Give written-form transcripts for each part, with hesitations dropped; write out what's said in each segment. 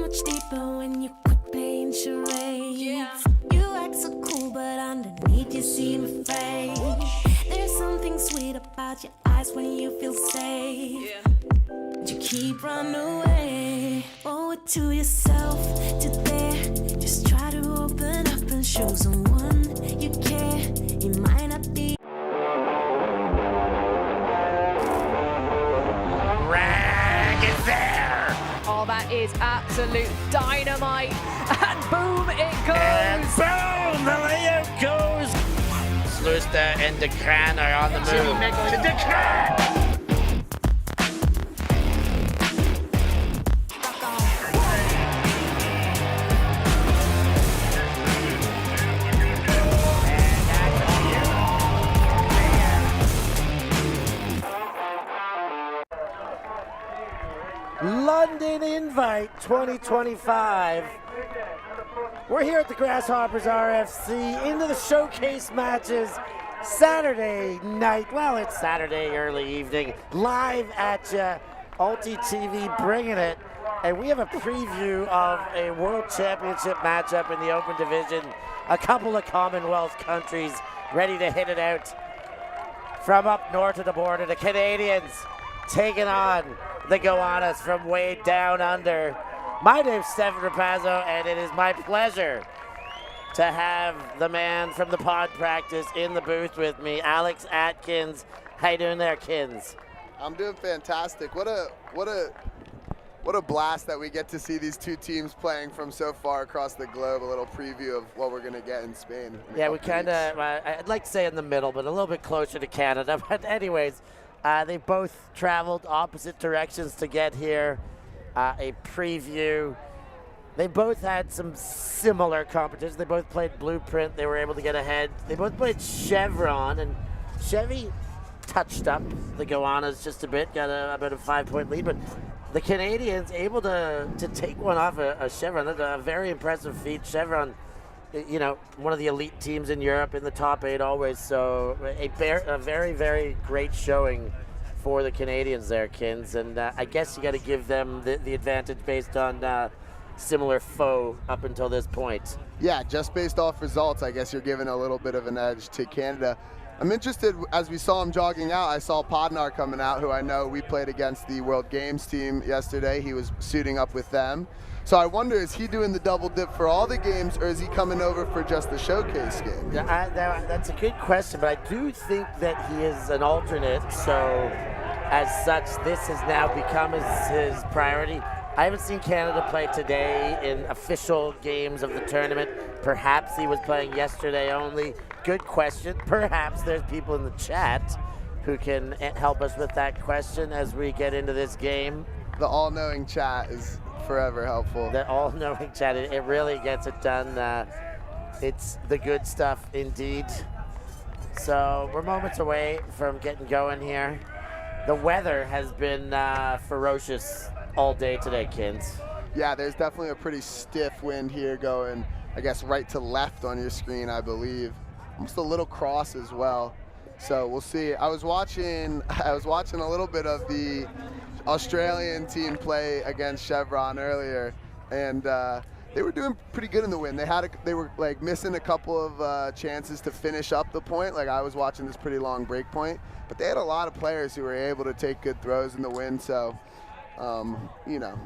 much deeper when you quit playing charades. Yeah. You act so cool, but underneath you seem afraid. There's something sweet about your eyes when you feel safe. Yeah. But you keep running away. Owe it to yourself to dare. Just try to open up and show someone you care. You might not be. Oh, that is absolute dynamite. And boom, it goes. And boom, the layout goes. Slusta and Decran are on the move. To Decran! London Invite 2025. We're here at the Grasshoppers RFC into the showcase matches Saturday night. Well, it's Saturday early evening. Live at ya. Ulti.TV bringing it. And we have a preview of a World Championship matchup in the Open Division. A couple of Commonwealth countries ready to hit it out. From up north of the border, the Canadians taking on the Goannas from way down under. My name's Stef Pazzo, and it is my pleasure to have the man from the pod practice in the booth with me, Alex Atkins. How you doing there, Kins? I'm doing fantastic. What a blast that we get to see these two teams playing from so far across the globe. A little preview of what we're going to get in Spain. Yeah, we kind of, I'd like to say in the middle, but a little bit closer to Canada. But anyways, they both traveled opposite directions to get here. A preview. They both had some similar competitions. They both played Blueprint. They were able to get ahead. They both played Chevron, and Chevy touched up the Goannas just a bit, got about a 5-point lead. But the Canadians able to take one off a Chevron. That's a very impressive feat. Chevron, you know, one of the elite teams in Europe, in the top 8 always. So a very, very great showing for the Canadians there, Kins. And I guess you got to give them the advantage based on similar foe up until this point. Yeah, just based off results, I guess you're giving a little bit of an edge to Canada. I'm interested, as we saw him jogging out, I saw Podnar coming out, who I know we played against the World Games team yesterday. He was suiting up with them. So I wonder, is he doing the double dip for all the games, or is he coming over for just the showcase game? Yeah, that's a good question, but I do think that he is an alternate, so as such, this has now become his priority. I haven't seen Canada play today in official games of the tournament. Perhaps he was playing yesterday only. Good question. Perhaps there's people in the chat who can help us with that question as we get into this game. The all-knowing chat is forever helpful. The all-knowing chat, it really gets it done. It's the good stuff indeed. So we're moments away from getting going here. The weather has been ferocious all day today, Kins. Yeah, there's definitely a pretty stiff wind here going, I guess, right to left on your screen, I believe. Almost a little cross as well. So we'll see. I was watching a little bit of the Australian team play against Chevron earlier, and they were doing pretty good in the wind. They were like missing a couple of chances to finish up the point. Like, I was watching this pretty long break point, but they had a lot of players who were able to take good throws in the wind. So, you know,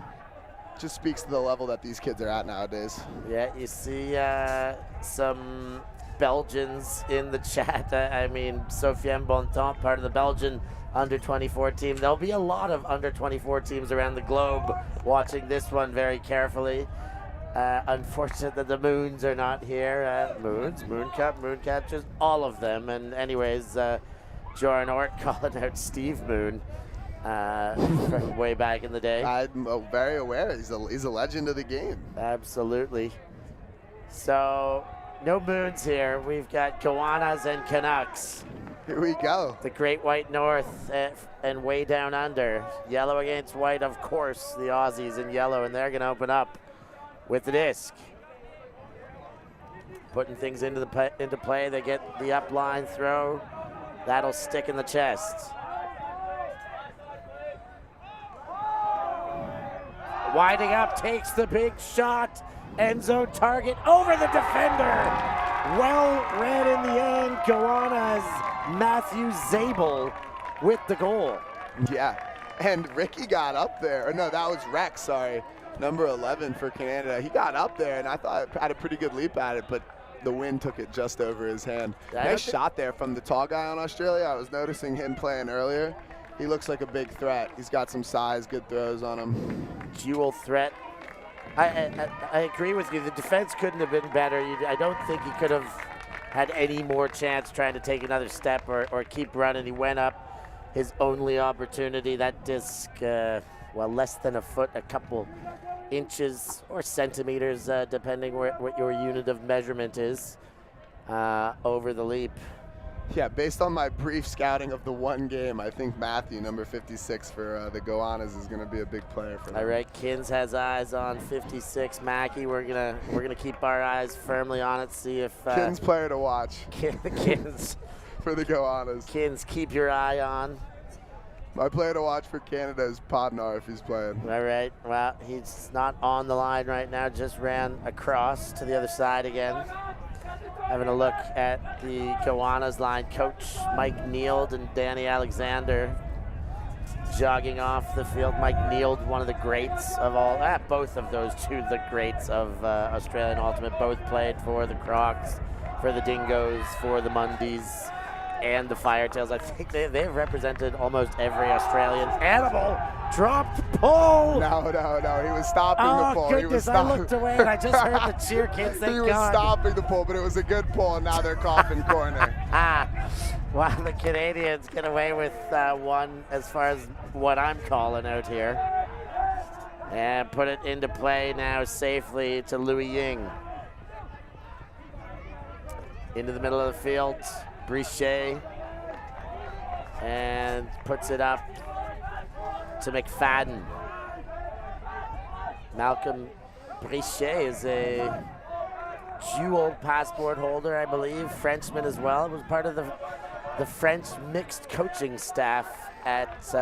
just speaks to the level that these kids are at nowadays. Yeah, you see some Belgians in the chat. I mean, Sofiane Bontemps, part of the Belgian under-24 team. There'll be a lot of under-24 teams around the globe watching this one very carefully. Unfortunate that the Moons are not here. Mooncup, just all of them. And anyways, Joran Ort calling out Steve Moon from way back in the day. I'm very aware. He's a legend of the game. Absolutely. So, no Moons here. We've got Goannas and Canucks. Here we go. The Great White North and way down under. Yellow against white, of course. The Aussies in yellow, and they're going to open up with the disc. Putting things into play. They get the up line throw. That'll stick in the chest. 1-0 Winding up, takes the big shot. End zone target over the defender. Well read in the end. Goannas, Matthew Zabel with the goal. Yeah, and Ricky got up there. Or no, that was Rex, sorry. Number 11 for Canada. He got up there, and I thought had a pretty good leap at it, but the wind took it just over his hand. Nice shot there from the tall guy on Australia. I was noticing him playing earlier. He looks like a big threat. He's got some size, good throws on him. Dual threat. I agree with you. The defense couldn't have been better. I don't think he could have had any more chance trying to take another step or keep running. He went up. His only opportunity, that disc, well, less than a foot, a couple inches or centimeters, depending what your unit of measurement is, over the leap. Yeah, based on my brief scouting of the one game, I think Matthew, number 56 for the Goannas, is going to be a big player for them. All right, Kins has eyes on 56. Mackie, we're gonna keep our eyes firmly on it. See if Kins player to watch. Kins for the Goannas. Kins, keep your eye on. My player to watch for Canada is Podnar if he's playing. All right, well, he's not on the line right now. Just ran across to the other side again. Having a look at the Goannas line, Coach Mike Neild and Danny Alexander jogging off the field. Mike Neild, one of the greats of all, both of those two, the greats of Australian Ultimate, both played for the Crocs, for the Dingoes, for the Mundies, and the Firetails. I think they've represented almost every Australian. Animal dropped pull. No, he was stopping the pull. Goodness, I looked away and I just heard the cheer, kids. Thank He was God. stopping the pull, but it was a good pull, and now they're coughing corner. Well, the Canadians get away with one as far as what I'm calling out here. And put it into play now safely to Louis Ying. Into the middle of the field. Brichet, and puts it up to McFadden. Malcolm Brichet is a dual passport holder, I believe, Frenchman as well. It was part of the French mixed coaching staff at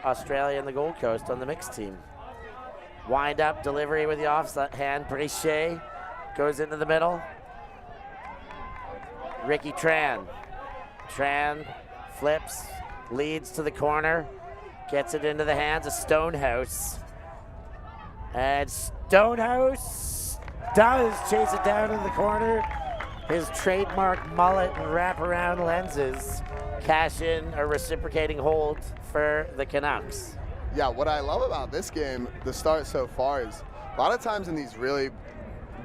Australia and the Gold Coast on the mixed team. Wind up delivery with the offside hand. Brichet goes into the middle. Ricky Tran. Tran flips, leads to the corner, gets it into the hands of Stonehouse. And Stonehouse does chase it down in the corner. His trademark mullet and wraparound lenses cash in a reciprocating hold for the Canucks. Yeah, what I love about this game, the start so far, is a lot of times in these really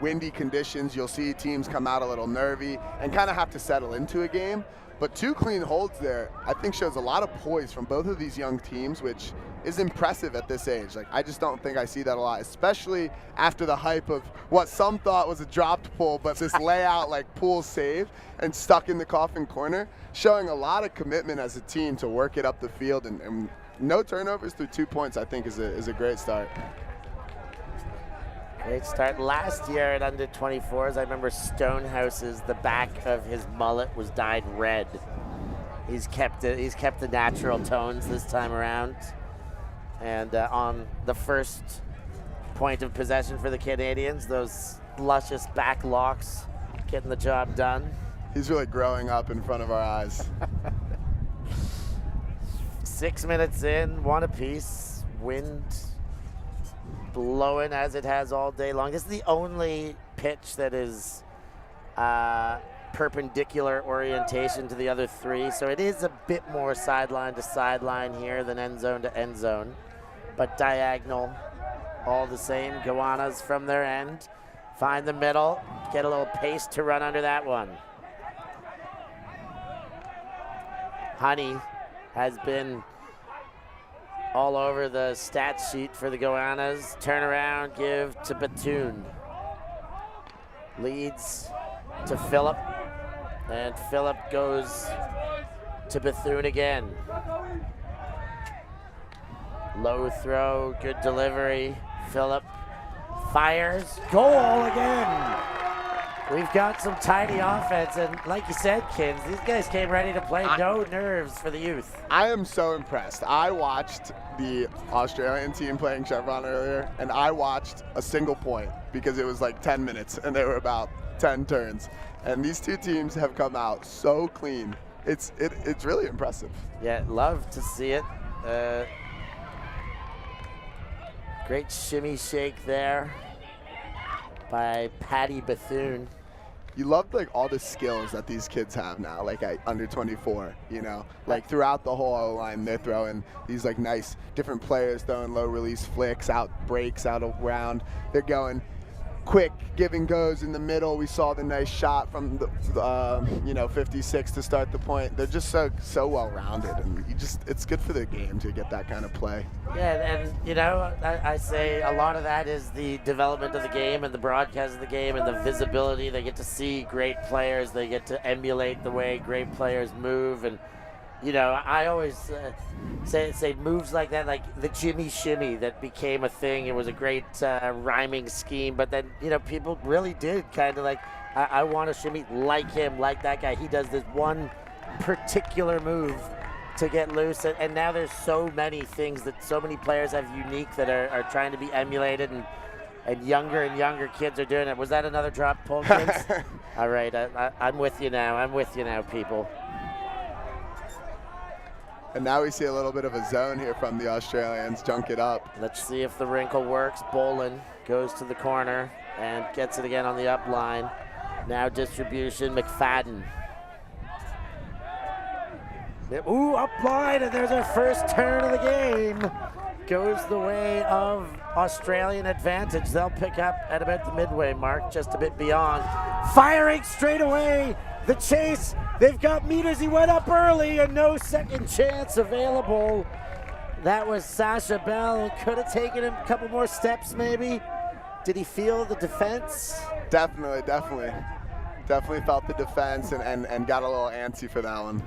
windy conditions, you'll see teams come out a little nervy and kind of have to settle into a game. But 2 clean holds there, I think, shows a lot of poise from both of these young teams, which is impressive at this age. Like, I just don't think I see that a lot, especially after the hype of what some thought was a dropped pull, but this layout like pull save and stuck in the coffin corner, showing a lot of commitment as a team to work it up the field, and no turnovers through 2 points, I think, is a great start. Great start. Last year at under 24s, I remember Stonehouse's, the back of his mullet was dyed red. He's kept the natural tones this time around. And on the first point of possession for the Canadians, those luscious back locks getting the job done. He's really growing up in front of our eyes. 6 minutes in, 1 apiece. Wind blowing as it has all day long. This is the only pitch that is perpendicular orientation to the other 3, so it is a bit more sideline to sideline here than end zone to end zone, but diagonal all the same. Goannas from their end find the middle, get a little pace to run under that one. Honey has been all over the stat sheet for the Goannas. Turn around, give to Batoon. Leads to Phillip, and Phillip goes to Bethune again. Low throw, good delivery. Phillip fires, goal again. We've got some tidy offense, and like you said, Kins, these guys came ready to play. No nerves for the youth. I am so impressed. I watched the Australian team playing Chevron earlier, and I watched a single point because it was like 10 minutes, and there were about 10 turns. And these two teams have come out so clean. It's really impressive. Yeah, love to see it. Great shimmy shake there by Patty Bethune. You love like all the skills that these kids have now, like at under 24, you know, like throughout the whole O-line, they're throwing these like nice different players throwing low release flicks, out breaks, out around. They're going quick give and goes in the middle. We saw the nice shot from the 56 to start the point. They're just so well rounded, and it's good for the game to get that kind of play. Yeah, and I say a lot of that is the development of the game and the broadcast of the game and the visibility. They get to see great players. They get to emulate the way great players move. And I always say moves like that, like the Jimmy Shimmy that became a thing. It was a great rhyming scheme, but then people really did kind of like, I want to shimmy like him, like that guy. He does this one particular move to get loose, and now there's so many things that so many players have unique that are trying to be emulated, and younger kids are doing it. Was that another drop pull, kids? All right, I'm with you now. I'm with you now, people. And now we see a little bit of a zone here from the Australians. Junk it up. Let's see if the wrinkle works. Bolin goes to the corner and gets it again on the up line. Now distribution, McFadden. Ooh, up line, and there's our first turn of the game. Goes the way of Australian advantage. They'll pick up at about the midway mark, just a bit beyond. Firing straight away. The chase, they've got meters. He went up early and no second chance available. That was Sasha Bell. Could have taken him a couple more steps maybe. Did he feel the defense? Definitely felt the defense and got a little antsy for that one.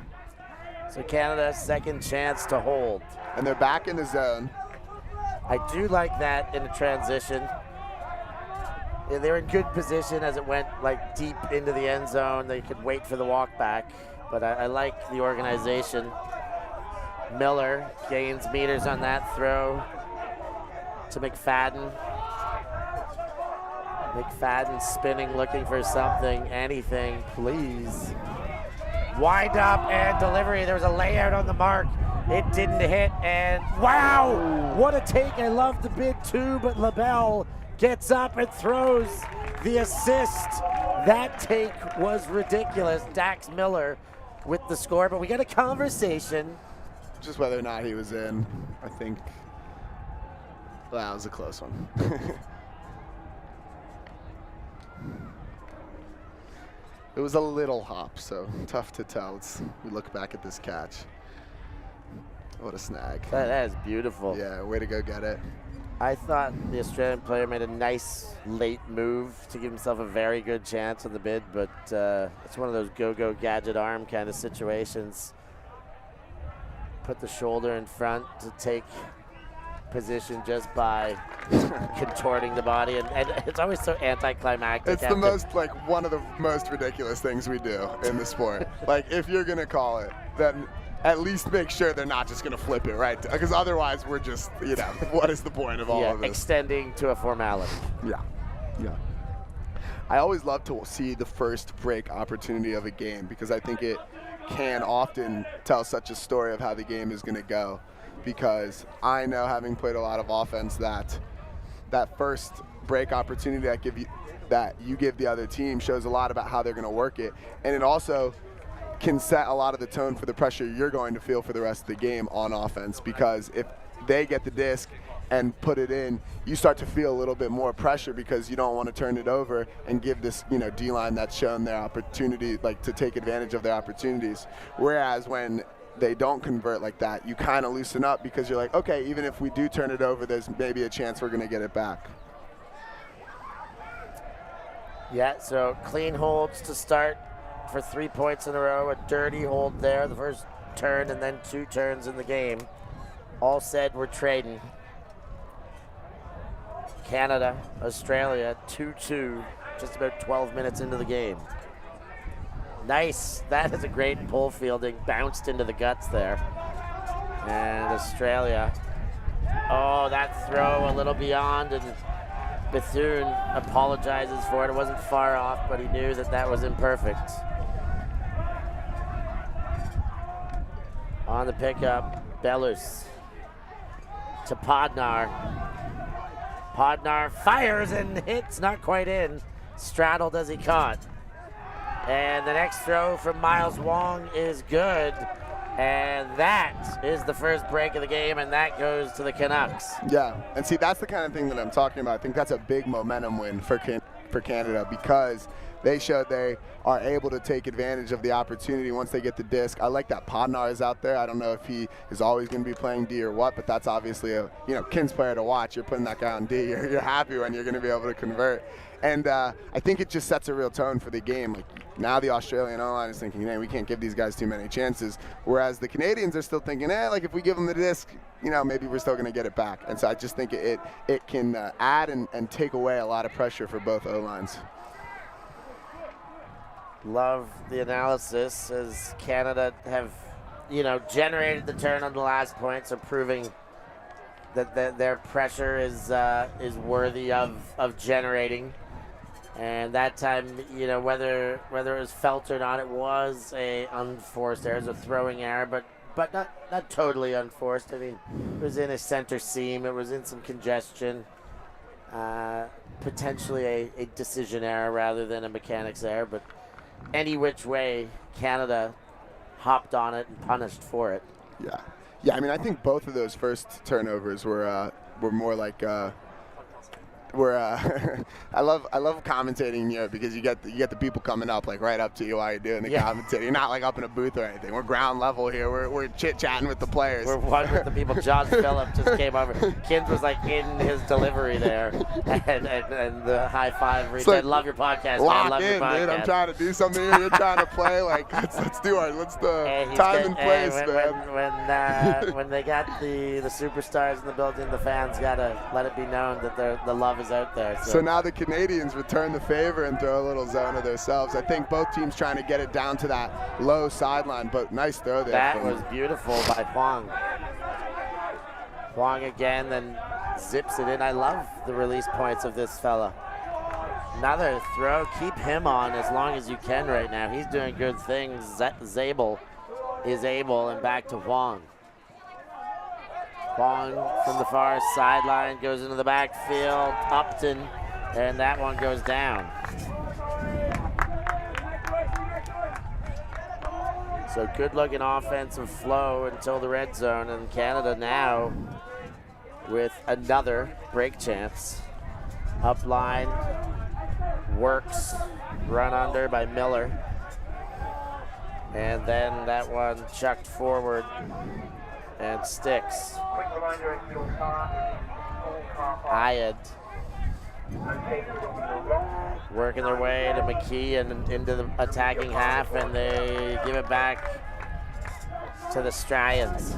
So Canada, second chance to hold. And they're back in the zone. I do like that in the transition. Yeah, they were in good position as it went like deep into the end zone. They could wait for the walk back, but I like the organization. Miller gains meters on that throw to McFadden. McFadden spinning, looking for something, anything, please. Wind up and delivery. There was a layout on the mark. It didn't hit, and wow, what a take. I love the bid too, but LaBelle gets up and throws the assist. That take was ridiculous. Dax Miller with the score, but we got a conversation. Just whether or not he was in, I think. Well, that was a close one. It was a little hop, so tough to tell. We look back at this catch. What a snag. That is beautiful. Yeah, way to go get it. I thought the Australian player made a nice late move to give himself a very good chance on the bid, but it's one of those go-go gadget arm kind of situations. Put the shoulder in front to take position just by contorting the body, and it's always so anticlimactic. It's the most, like, one of the most ridiculous things we do in the sport. Like, if you're gonna call it, then at least make sure they're not just gonna flip it, right? Because otherwise we're just, what is the point of all of this? Extending to a formality. Yeah. I always love to see the first break opportunity of a game because I think it can often tell such a story of how the game is gonna go. Because I know, having played a lot of offense, that first break opportunity that you give the other team shows a lot about how they're going to work it, and it also can set a lot of the tone for the pressure you're going to feel for the rest of the game on offense. Because if they get the disc and put it in, you start to feel a little bit more pressure because you don't want to turn it over and give this D-line that's shown their opportunity, like, to take advantage of their opportunities. Whereas when they don't convert like that, you kind of loosen up because you're like, okay, even if we do turn it over, there's maybe a chance we're going to get it back. Yeah, so clean holds to start for 3 points in a row. A dirty hold there, the first turn, and then 2 turns in the game. All said, we're trading. Canada, Australia, 2-2 just about 12 minutes into the game. Nice. That is a great pull fielding. Bounced into the guts there. And Australia. Oh, that throw a little beyond, and Bethune apologizes for it. It wasn't far off, but he knew that that was imperfect. On the pickup, Belus to Podnar. Podnar fires and hits, not quite in. Straddled as he caught. And the next throw from Miles Wong is good. And that is the first break of the game, and that goes to the Canucks. Yeah, and see, that's the kind of thing that I'm talking about. I think that's a big momentum win for Canada, because they showed they are able to take advantage of the opportunity once they get the disc. I like that Podnar is out there. I don't know if he is always going to be playing D or what, but that's obviously a Kins player to watch. You're putting that guy on D. You're happy when you're going to be able to convert. And I think it just sets a real tone for the game. Like, now the Australian O-line is thinking, hey, we can't give these guys too many chances. Whereas the Canadians are still thinking, like if we give them the disc, maybe we're still going to get it back. And so I just think it can add and take away a lot of pressure for both O-lines. Love the analysis, as Canada have, generated the turn on the last point, so proving that their pressure is worthy of generating. And that time, whether it was felt or not, it was a unforced error. It was a throwing error, but not totally unforced. I mean, it was in a center seam. It was in some congestion. Potentially a decision error rather than a mechanics error, but any which way, Canada hopped on it and punished for it. Yeah. I mean, I think both of those first turnovers were more like. I love commentating here, because you get the people coming up like right up to you while you're doing the commentating. You're not like up in a booth or anything. We're ground level here. We're chit-chatting with the players. We're one with the people. John Phillip just came over. Kins was like in his delivery there, and the high five. Like, I love your podcast. Lock man. in, dude. I'm trying to do something here. You're trying to play. Like let's do the time and place, man. When they got the superstars in the building, the fans gotta let it be known that the love is out there. So now the Canadians return the favor and throw a little zone of themselves. I think both teams trying to get it down to that low sideline, but nice throw there. That was beautiful by Huang. Huang again, then zips it in. I love the release points of this fella. Another throw. Keep him on as long as you can right now. He's doing good things. Zabel is able, and back to Huang. Huang from the far sideline goes into the backfield. Upton, and that one goes down. So good looking offensive flow until the red zone, and Canada now with another break chance. Up line, works, run under by Miller. And then that one chucked forward and sticks. Ayad working their way to McKee and into the attacking half, and they give it back to the Australians.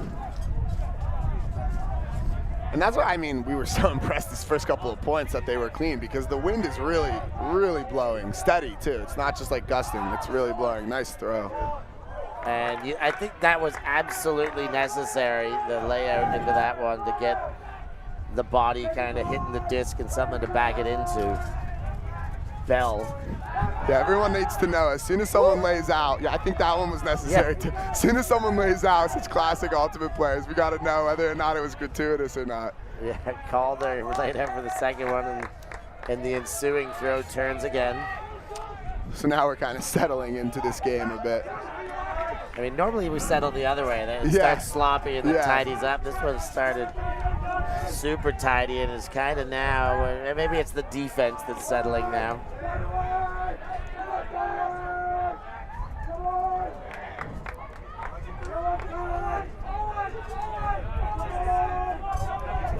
And that's why, we were so impressed this first couple of points that they were clean, because the wind is really, really blowing. Steady, too. It's not just like gusting. It's really blowing. Nice throw. And I think that was absolutely necessary, the layout into that one, to get the body kind of hitting the disc and something to back it into. Bell. Yeah, everyone needs to know, as soon as someone lays out, I think that one was necessary. As soon as someone lays out, such classic ultimate players, we got to know whether or not it was gratuitous or not. Yeah, Calder laid out for the second one, and the ensuing throw turns again. So now we're kind of settling into this game a bit. Normally we settle the other way. Then it starts sloppy and then tidies up. This one started super tidy and is kind of now, maybe it's the defense that's settling now.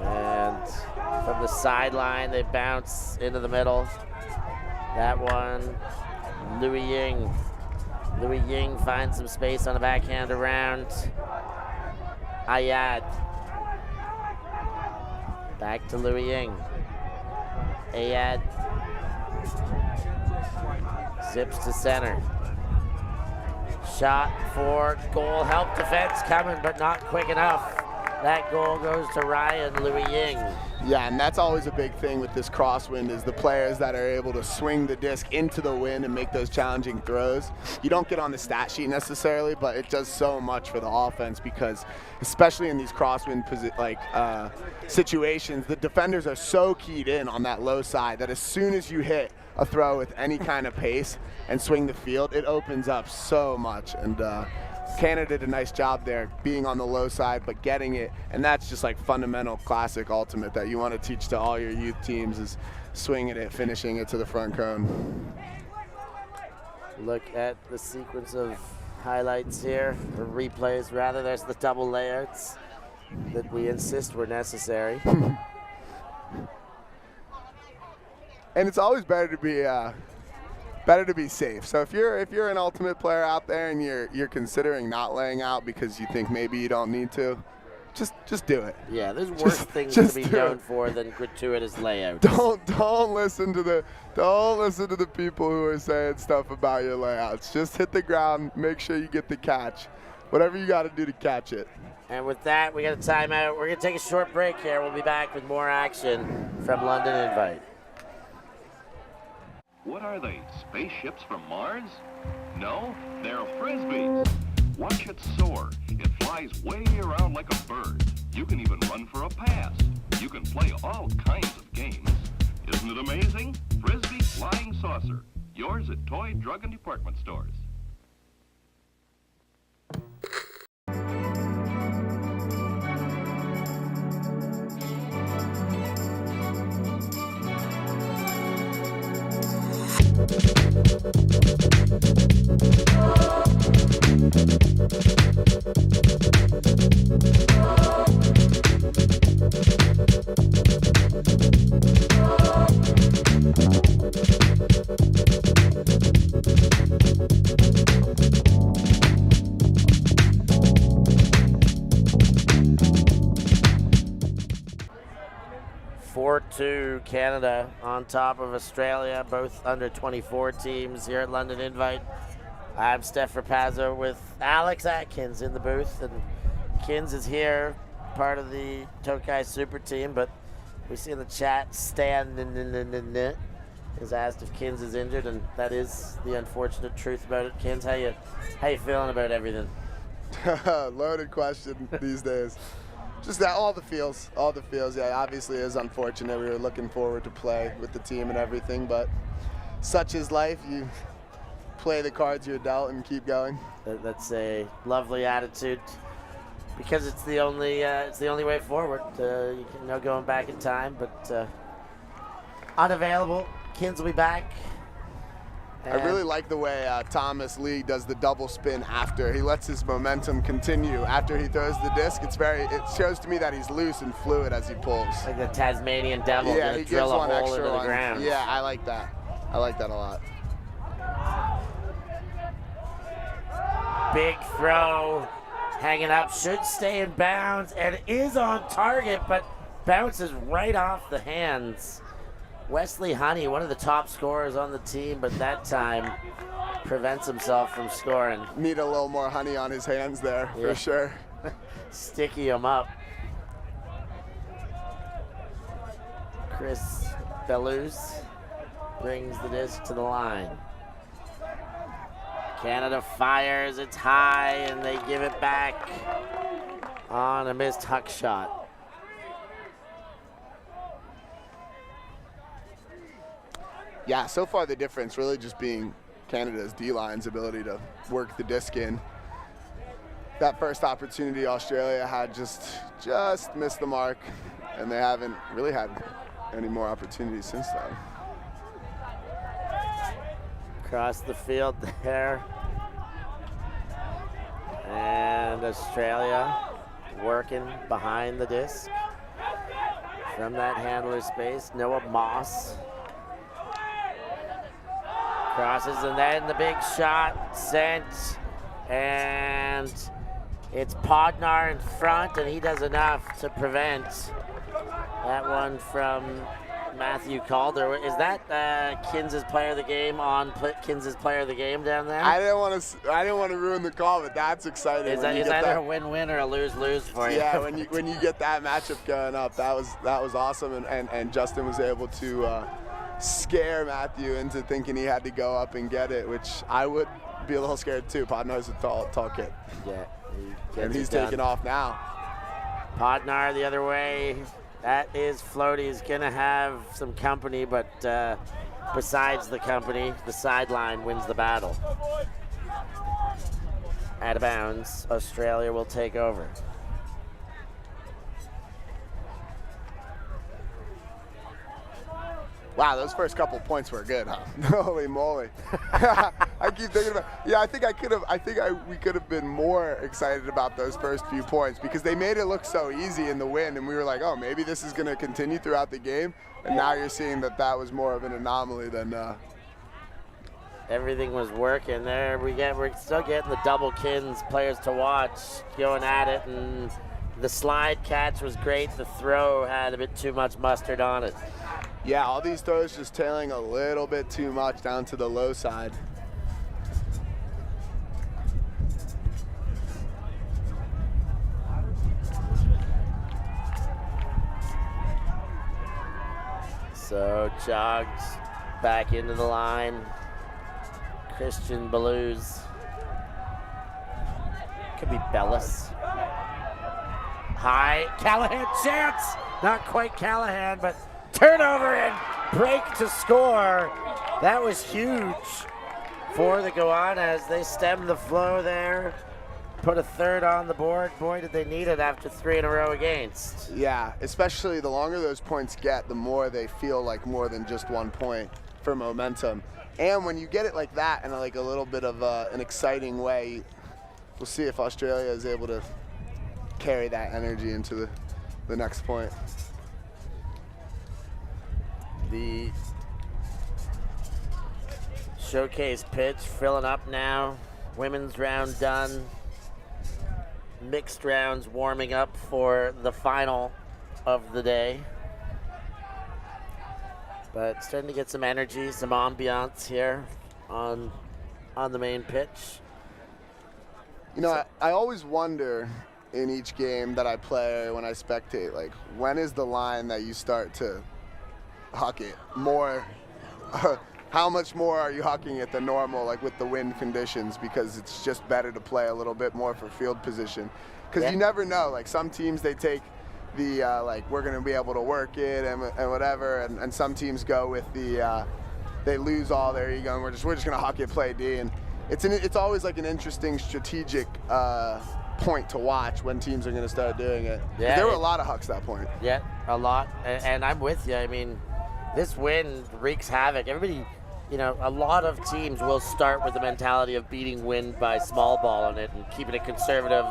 And from the sideline, they bounce into the middle. That one, Louis Ying. Louis Ying finds some space on the backhand around Ayad. Back to Louis Ying. Ayad Zips to center. Shot for goal. Help defense coming, but not quick enough. That goal goes to Ryan Louis Ying. Yeah, and that's always a big thing with this crosswind is the players that are able to swing the disc into the wind and make those challenging throws. You don't get on the stat sheet necessarily, but it does so much for the offense because, especially in these crosswind situations, the defenders are so keyed in on that low side that as soon as you hit a throw with any kind of pace and swing the field, it opens up so much. And Canada did a nice job there being on the low side but getting it, and that's just like fundamental classic ultimate that you want to teach to all your youth teams is swinging it, finishing it to the front cone. Look at the sequence of highlights here, or replays rather. There's the double layouts that we insist were necessary. And it's always better to be safe. So if you're an ultimate player out there and you're considering not laying out because you think maybe you don't need to, just do it. Yeah, there's worse things to be known for than gratuitous layouts. Don't listen to the people who are saying stuff about your layouts. Just hit the ground, make sure you get the catch. Whatever you got to do to catch it. And with that, we got a timeout. We're going to take a short break here. We'll be back with more action from London Invite. What are they, spaceships from Mars? No, they're frisbees. Watch it soar. It flies way around like a bird. You can even run for a pass. You can play all kinds of games. Isn't it amazing? Frisbee Flying Saucer. Yours at toy, drug, and department stores. Canada on top of Australia, both under 24 teams here at London Invite. I'm Stef for Pazzo with Alex Atkins in the booth, and Kins is here, part of the Tokay SuperTeam, but we see in the chat Stan is asked if Kins is injured, and that is the unfortunate truth about it. Kins, how you feeling about everything? Loaded question these days. Just that, all the feels. Yeah, obviously it is unfortunate. We were looking forward to play with the team and everything, but such is life. You play the cards you're dealt and keep going. That's a lovely attitude because it's the only way forward. You can no going back in time, but unavailable. Kins will be back. I really like the way Thomas Lee does the double spin after. He lets his momentum continue after he throws the disc. It shows to me that he's loose and fluid as he pulls. Like the Tasmanian devil, yeah, he drill gives a one hole extra into the ground. Yeah, I like that. I like that a lot. Big throw, hanging up, should stay in bounds, and is on target, but bounces right off the hands. Wesley Honey, one of the top scorers on the team, but that time prevents himself from scoring. Need a little more honey on his hands there, for sure. Sticky him up. Chris Bellows brings the disc to the line. Canada fires, it's high, and they give it back on a missed huck shot. Yeah, so far the difference really just being Canada's D-line's ability to work the disc in. That first opportunity Australia had just missed the mark, and they haven't really had any more opportunities since then. Across the field there. And Australia working behind the disc. From that handler space, Noah Moss. Crosses, and then the big shot sent, and it's Podnar in front, and he does enough to prevent that one from Matthew Calder. Is that Kins' player of the game on Kins' player of the game down there? I didn't want to ruin the call, but that's exciting. Is either a win-win or a lose-lose for you? Yeah, when you get that matchup going up, that was awesome, and Justin was able to scare Matthew into thinking he had to go up and get it, which I would be a little scared too. Podnar's a tall kid. Yeah, and he's taking off now. Podnar the other way. That is FlikUlti is going to have some company, but besides the company, the sideline wins the battle. Out of bounds, Australia will take over. Wow, those first couple points were good, huh? Holy moly! I keep thinking about. Yeah, I think we could have been more excited about those first few points because they made it look so easy in the win, and we were like, oh, maybe this is going to continue throughout the game. And now you're seeing that was more of an anomaly than. Everything was working there. We're still getting the double Kins players to watch going at it, and the slide catch was great. The throw had a bit too much mustard on it. Yeah, all these throws just tailing a little bit too much down to the low side. So jogged back into the line. Christian Blues. Could be Bellis. High, Callahan chance. Not quite Callahan, but turnover and break to score. That was huge for the Goannas. They stemmed the flow there. Put a third on the board. Boy, did they need it after 3 in a row against. Yeah, especially the longer those points get, the more they feel like more than just 1 point for momentum. And when you get it like that in like a little bit of an exciting way, we'll see if Australia is able to carry that energy into the next point. The showcase pitch filling up now. Women's round done. Mixed rounds warming up for the final of the day. But starting to get some energy, some ambiance here on the main pitch. You know, I always wonder in each game that I play when I spectate, like, when is the line that you start to huck it more? How much more are you hucking it than normal, like with the wind conditions, because it's just better to play a little bit more for field position? Because you never know, like some teams, they take the, like, we're going to be able to work it and whatever, and some teams go with the, they lose all their ego and we're just going to huck it, play D. And it's always like an interesting strategic point to watch when teams are going to start doing it. Yeah, there were a lot of hucks that point. Yeah, a lot, and I'm with you. I mean, this win wreaks havoc. Everybody, you know, a lot of teams will start with the mentality of beating wind by small ball on it and keeping it conservative,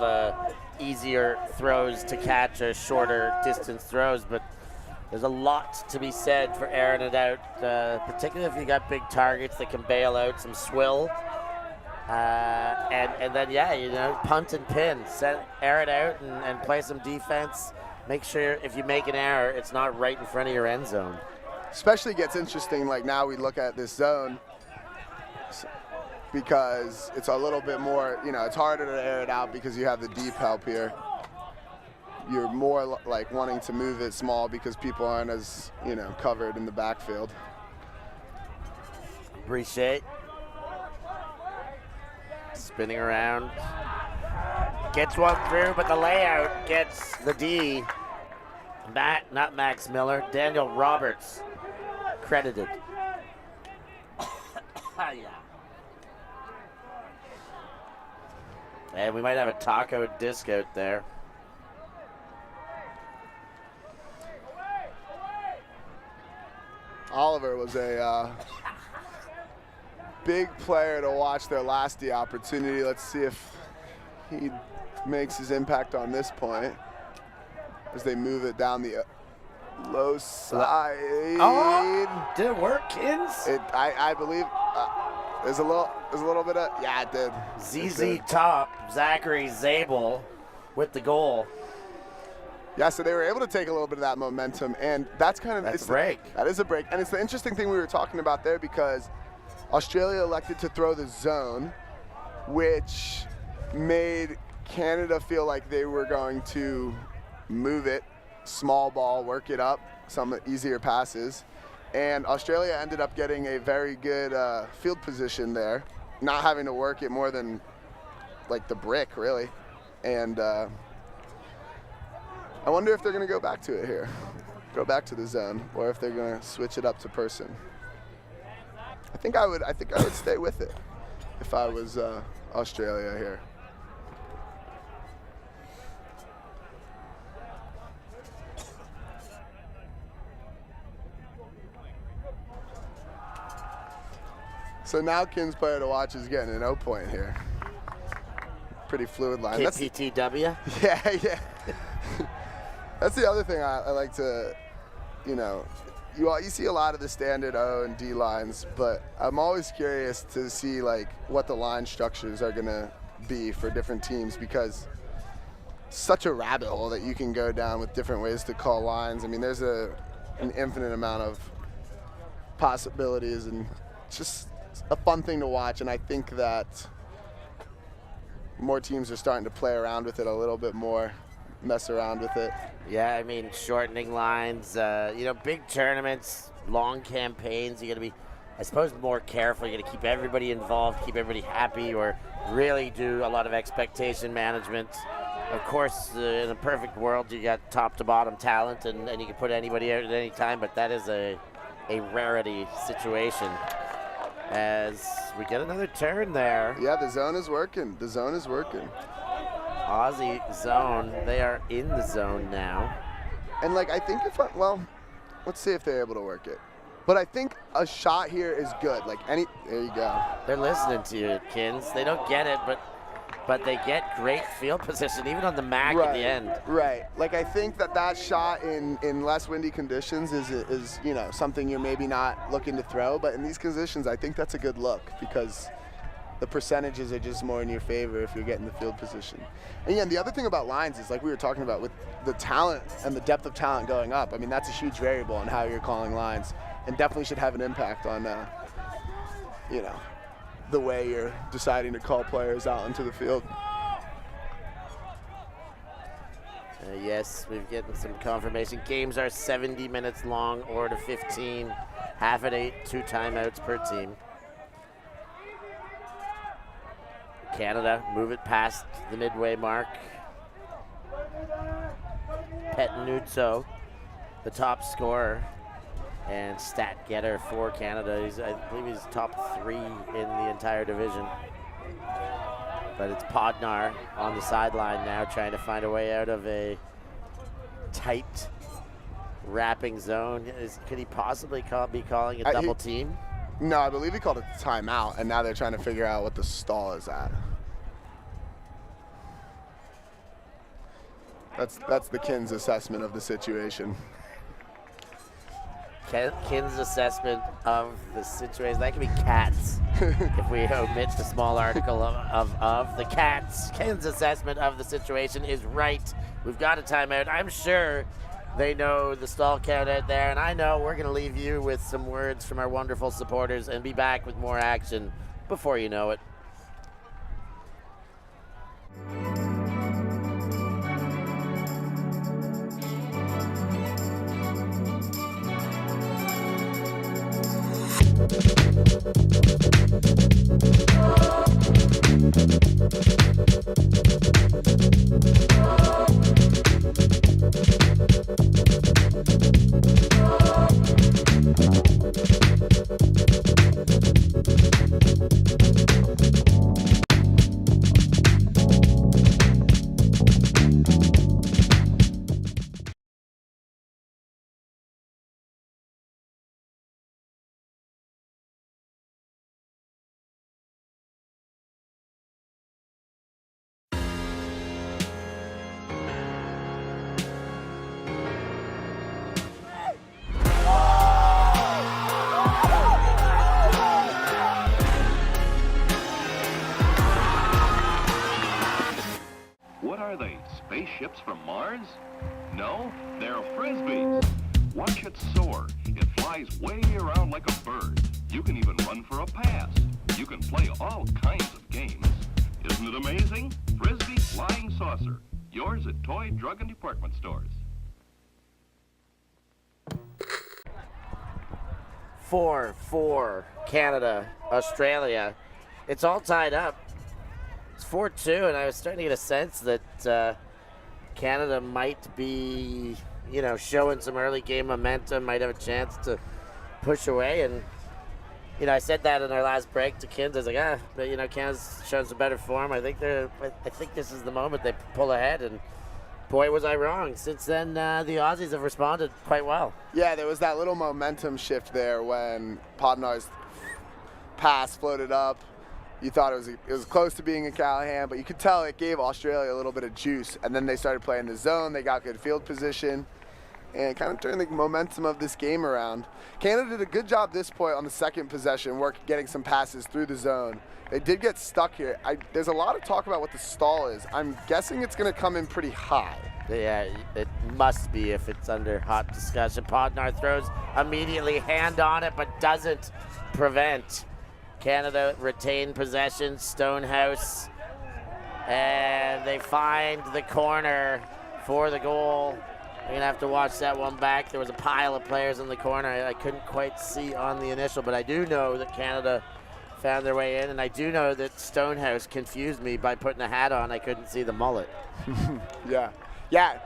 easier throws to catch or shorter distance throws. But there's a lot to be said for airing it out, particularly if you got big targets that can bail out some swill. And then, yeah, you know, punt and pin, air it out and play some defense. Make sure if you make an error, it's not right in front of your end zone. Especially gets interesting, like now we look at this zone because it's a little bit more, you know, it's harder to air it out because you have the deep help here. You're more like wanting to move it small because people aren't as, you know, covered in the backfield. Appreciate. Spinning around. Gets one through, but the layout gets the D. Not Max Miller, Daniel Roberts credited. Yeah. And we might have a taco disc out there. Oliver was a big player to watch their last D opportunity. Let's see if he makes his impact on this point as they move it down the low side. Oh, did it work, Kins? I believe there's a little bit of, yeah, it did. ZZ Top, Zachary Zabel with the goal. Yeah, so they were able to take a little bit of that momentum, and that's kind of That's a break. That is a break, and it's the interesting thing we were talking about there because Australia elected to throw the zone, which made Canada feel like they were going to move it, small ball, work it up, some easier passes, and Australia ended up getting a very good field position there, not having to work it more than like the brick, really, and. I wonder if they're going to go back to it here, go back to the zone, or if they're going to switch it up to person. I think I would stay with it if I was Australia here. So now Kin's player to watch is getting an 0 point here. Pretty fluid line. KPTW? Yeah. That's the other thing I like to, you see a lot of the standard O and D lines, but I'm always curious to see like what the line structures are gonna be for different teams because such a rabbit hole that you can go down with different ways to call lines. I mean, there's an infinite amount of possibilities, and it's just a fun thing to watch. And I think that more teams are starting to play around with it a little bit more, mess around with it. Yeah, I mean, shortening lines, big tournaments, long campaigns, you got to be, I suppose, more careful. You got to keep everybody involved, keep everybody happy, or really do a lot of expectation management. Of course, in a perfect world, you got top to bottom talent, and you can put anybody out at any time, but that is a rarity situation. As we get another turn there. Yeah, the zone is working. The zone is working. Aussie zone, they are in the zone now. And I think let's see if they're able to work it. But I think a shot here is good. There you go. They're listening to you, Kins. They don't get it, but they get great field position, even on the MAC at the end. Right. I think that shot in less windy conditions is something you're maybe not looking to throw, but in these conditions, I think that's a good look because the percentages are just more in your favor if you're getting the field position. And yeah, the other thing about lines is like we were talking about with the talent and the depth of talent going up. I mean, that's a huge variable on how you're calling lines and definitely should have an impact on, the way you're deciding to call players out into the field. Yes, we've getting some confirmation. Games are 70 minutes long or to 15, half at 8, 2 timeouts per team. Canada move it past the midway mark. Pettenuzzo, the top scorer and stat getter for Canada. I believe he's top 3 in the entire division. But it's Podnar on the sideline now trying to find a way out of a tight wrapping zone. Could he possibly be calling a double team? No, I believe he called it a timeout, and now they're trying to figure out what the stall is at. That's the Kins assessment of the situation. Kin's assessment of the situation. That could be Cats if we omit the small article of the Cats. Kin's assessment of the situation is right. We've got a timeout. I'm sure they know the stall count out there, and I know we're going to leave you with some words from our wonderful supporters and be back with more action before you know it. are they? Spaceships from Mars? No, they're frisbees. Watch it soar. It flies way around like a bird. You can even run for a pass. You can play all kinds of games. Isn't it amazing? Frisbee Flying Saucer. Yours at toy, drug, and department stores. 4-4 Canada, Australia. It's all tied up. It's 4-2, and I was starting to get a sense that Canada might be, you know, showing some early game momentum, might have a chance to push away. And, you know, I said that in our last break to Kins. I was like, but, you know, Canada's showing some better form. I think this is the moment they pull ahead, and boy, was I wrong. Since then, the Aussies have responded quite well. Yeah, there was that little momentum shift there when Podnar's pass floated up. You thought it was close to being a Callahan, but you could tell it gave Australia a little bit of juice. And then they started playing the zone. They got good field position and kind of turned the momentum of this game around. Canada did a good job this point on the second possession, getting some passes through the zone. They did get stuck here. There's a lot of talk about what the stall is. I'm guessing it's going to come in pretty high. Yeah, it must be if it's under hot discussion. Podnar throws immediately, hand on it, but doesn't prevent. Canada retain possession, Stonehouse, and they find the corner for the goal. You're going to have to watch that one back. There was a pile of players in the corner. I couldn't quite see on the initial, but I do know that Canada found their way in, and I do know that Stonehouse confused me by putting a hat on. I couldn't see the mullet. Yeah.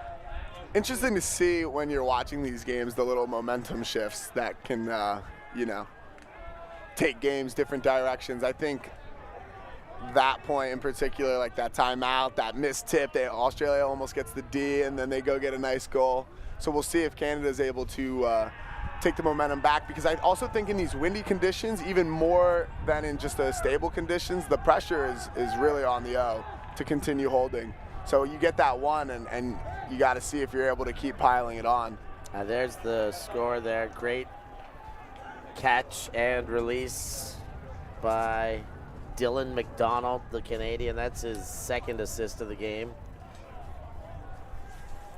Interesting to see when you're watching these games, the little momentum shifts that can, you know, take games different directions. I think that point in particular, like that timeout, that missed tip, Australia almost gets the D, and then they go get a nice goal. So we'll see if Canada's able to take the momentum back, because I also think in these windy conditions, even more than in just the stable conditions, the pressure is really on the O to continue holding. So you get that one, and you got to see if you're able to keep piling it on. There's the score there. Great catch and release by Dylan McDonald, the Canadian. That's his second assist of the game.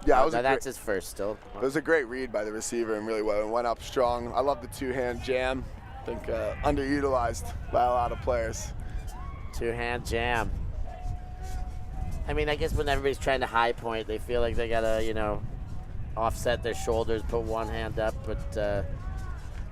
Yeah, that's his first still. It was a great read by the receiver and really went up strong. I love the two-hand jam. I think underutilized by a lot of players. Two-hand jam. I mean, I guess when everybody's trying to high point, they feel like they gotta, you know, offset their shoulders, put one hand up, but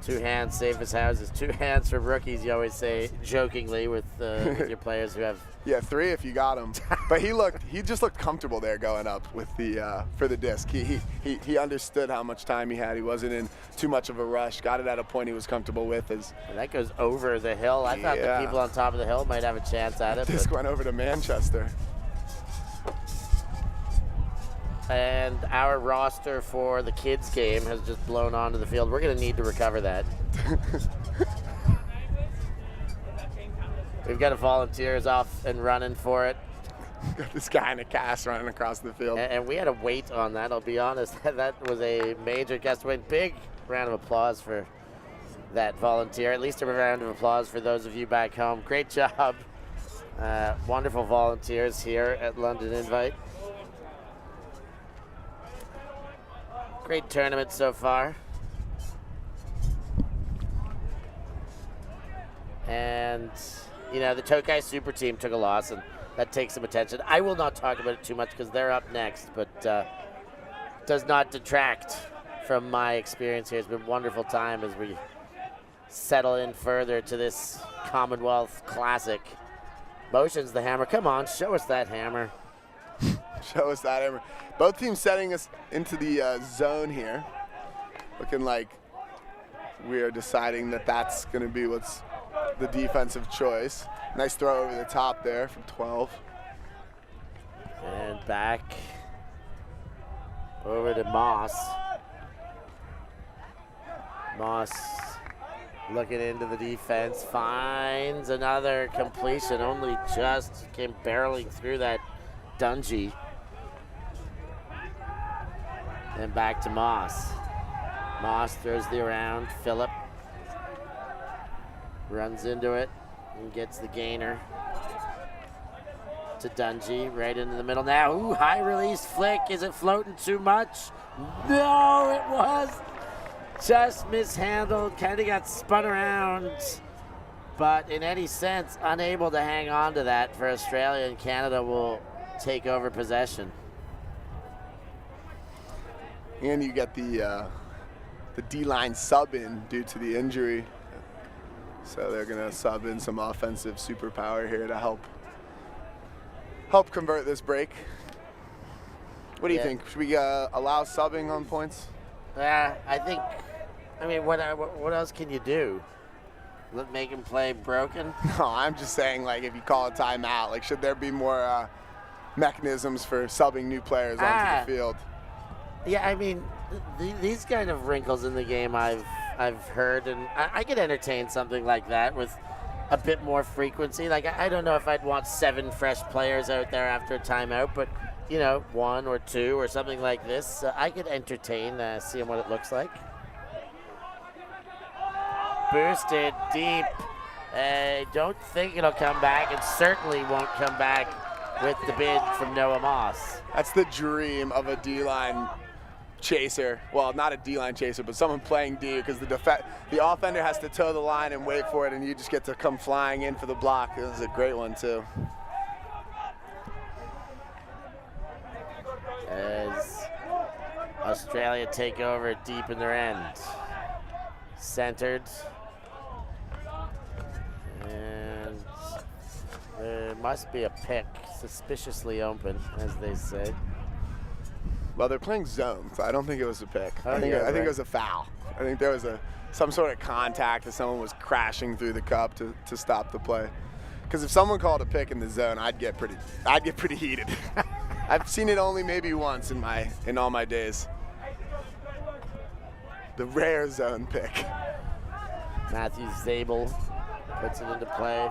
two hands save as houses. Two hands for rookies, you always say jokingly with your players who have. Yeah, three if you got him. But he just looked comfortable there going up with the for the disc. He understood how much time he had. He wasn't in too much of a rush. Got it at a point he was comfortable with. And that goes over the hill. I thought the people on top of the hill might have a chance at it. Disc went over to Manchester. And our roster for the kids game has just blown onto the field. We're going to need to recover that. We've got volunteers off and running for it. Got this guy in a cast running across the field. And we had a wait on that, I'll be honest. That was a major gust win. Big round of applause for that volunteer. At least a round of applause for those of you back home. Great job. Wonderful volunteers here at London Invite. Great tournament so far. And, you know, the Tokay SuperTeam took a loss, and that takes some attention. I will not talk about it too much because they're up next, but does not detract from my experience here. It's been a wonderful time as we settle in further to this Commonwealth Classic. Motions the hammer. Come on, show us that hammer. Show us that hammer. Both teams setting us into the zone here. Looking like we are deciding that that's going to be what's the defensive choice. Nice throw over the top there from 12. And back over to Moss. Moss looking into the defense, finds another completion, only just came barreling through that Dungy. And back to Moss. Moss throws the around. Phillip runs into it and gets the gainer. to Dungy, right into the middle now. Ooh, high release flick. Is it floating too much? No, it was just mishandled. Kind of got spun around, but in any sense, unable to hang on to that for Australia, and Canada will take over possession. And you get the D-line sub in due to the injury. So they're gonna sub in some offensive superpower here to help convert this break. What do you think? Should we allow subbing on points? I think. I mean, what else can you do? Make him play broken? No, I'm just saying, like, if you call a timeout, like, should there be more mechanisms for subbing new players onto the field? Yeah, I mean, these kind of wrinkles in the game I've heard, and I could entertain something like that with a bit more frequency. Like, I don't know if I'd want 7 fresh players out there after a timeout, but, you know, 1 or 2 or something like this, I could entertain seeing what it looks like. Boosted deep. I don't think it'll come back. It certainly won't come back with the bid from Noah Moss. That's the dream of a D-line chaser. Well, not a D-line chaser, but someone playing D, because the offender has to toe the line and wait for it, and you just get to come flying in for the block. This is a great one, too. As Australia take over deep in their end. Centered. And there must be a pick, suspiciously open, as they say. Well, they're playing zone, so I don't think it was a pick. I think right. it was a foul. I think there was some sort of contact, that someone was crashing through the cup to stop the play. Because if someone called a pick in the zone, I'd get pretty heated. I've seen it only maybe once in all my days. The rare zone pick. Matthew Zabel puts it into play.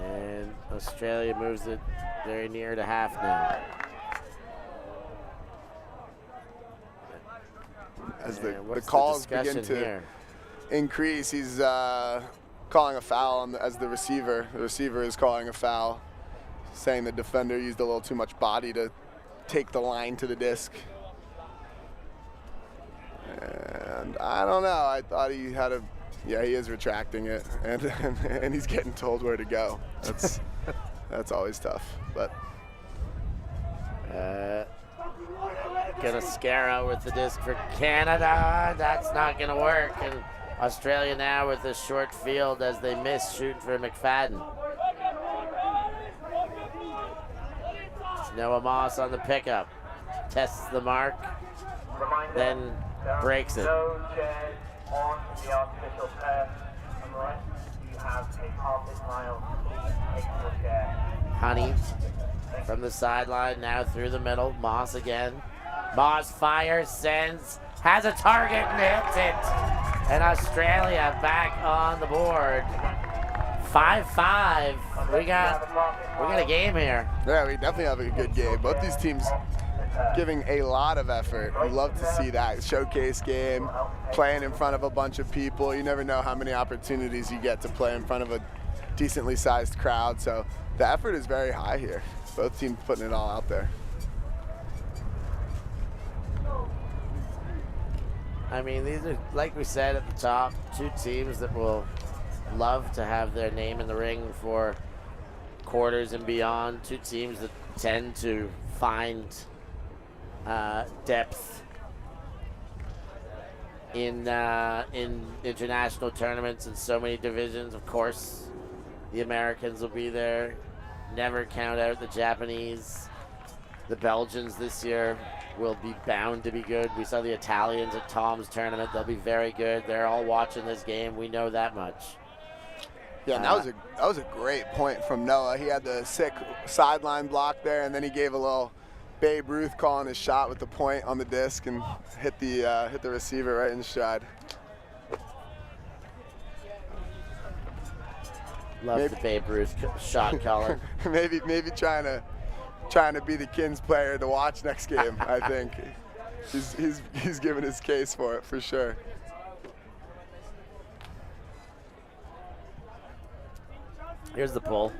And Australia moves it very near to half now. As the calls begin to increase, he's calling a foul as the receiver. The receiver is calling a foul, saying the defender used a little too much body to take the line to the disc. And I don't know, I thought he had a, yeah, he is retracting it, and he's getting told where to go. That's always tough, but. Ganascara with the disc for Canada. That's not gonna work, and Australia now with a short field as they miss shooting for McFadden. Noah Moss on the pickup, tests the mark, then breaks it. No chairs on the artificial turf. Unless you have a carpet mile, please take your chair. Honey from the sideline, now through the middle. Moss again. Moss fires, sends, has a target and hits it. And Australia back on the board. 5-5. We got a game here. Yeah, we definitely have a good game. Both these teams giving a lot of effort. We love to see that showcase game, playing in front of a bunch of people. You never know how many opportunities you get to play in front of a decently sized crowd. So the effort is very high here. Both teams putting it all out there. I mean, these are, like we said at the top, 2 teams that will love to have their name in the ring for quarters and beyond. 2 teams that tend to find depth in international tournaments in so many divisions. Of course, the Americans will be there. Never count out the Japanese. The Belgians this year will be bound to be good. We saw the Italians at Tom's tournament. They'll be very good. They're all watching this game. We know that much. Yeah, and that was a great point from Noah. He had the sick sideline block there, and then he gave a little Babe Ruth calling his shot with the point on the disc and hit the receiver right in stride. Love the Babe Ruth shot caller. maybe trying to be the Kins player to watch next game. I think he's given his case for it for sure. Here's the pull.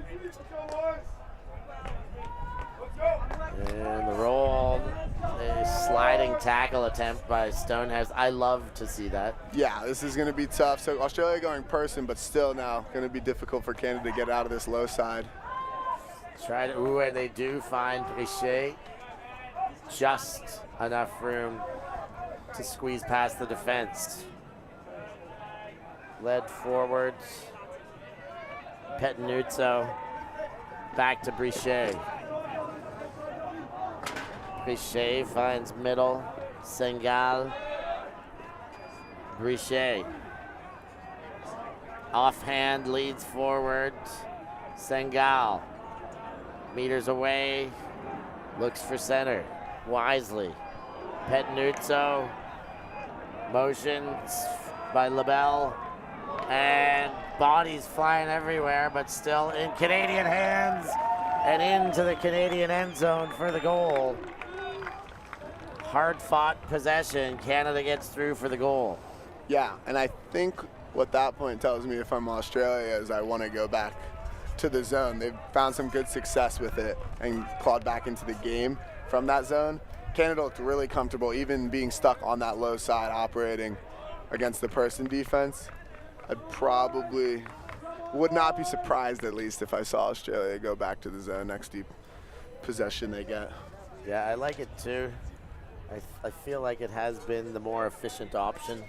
And the roll. A sliding tackle attempt by Stonehouse. I love to see that. Yeah, this is going to be tough. So Australia going person, but still now going to be difficult for Canada to get out of this low side. Try to, ooh, and they do find Brichet. Just enough room to squeeze past the defense. Led forward. Pettinuzzo. Back to Brichet. Brichet finds middle. Sengal. Brichet. Offhand leads forward. Sengal. Meters away. Looks for center. Wisely. Pettinuzzo. Motions by LaBelle. And bodies flying everywhere, but still in Canadian hands and into the Canadian end zone for the goal. Hard-fought possession. Canada gets through for the goal. Yeah, and I think what that point tells me if I'm Australia is I want to go back to the zone. They've found some good success with it and clawed back into the game from that zone. Canada looked really comfortable, even being stuck on that low side, operating against the person defense. I probably would not be surprised, at least, if I saw Australia go back to the zone next deep possession they get. Yeah, I like it too. I feel like it has been the more efficient option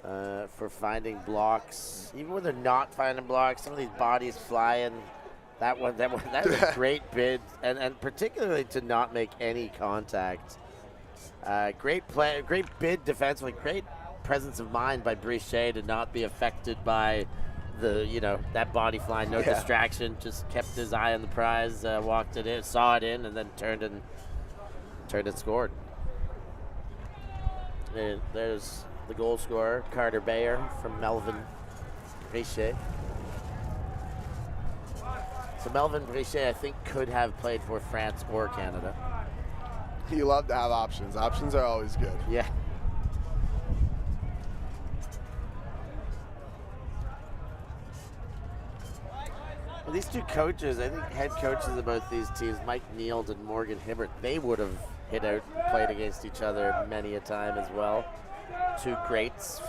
for finding blocks. Even when they're not finding blocks, some of these bodies flying. That was a great bid, and particularly to not make any contact. Great play, great bid defensively, great presence of mind by Brichet to not be affected by that body flying, no distraction, just kept his eye on the prize, walked it in, saw it in, and then turned and scored. And there's the goal scorer, Carter Bayer from Melvin Brichet. So Melvin Brichet, I think, could have played for France or Canada. You love to have options. Options are always good. Yeah. Well, these two coaches, I think head coaches of both these teams, Mike Neild and Morgan Hibbert, they would have hit out, played against each other many a time as well. Two greats,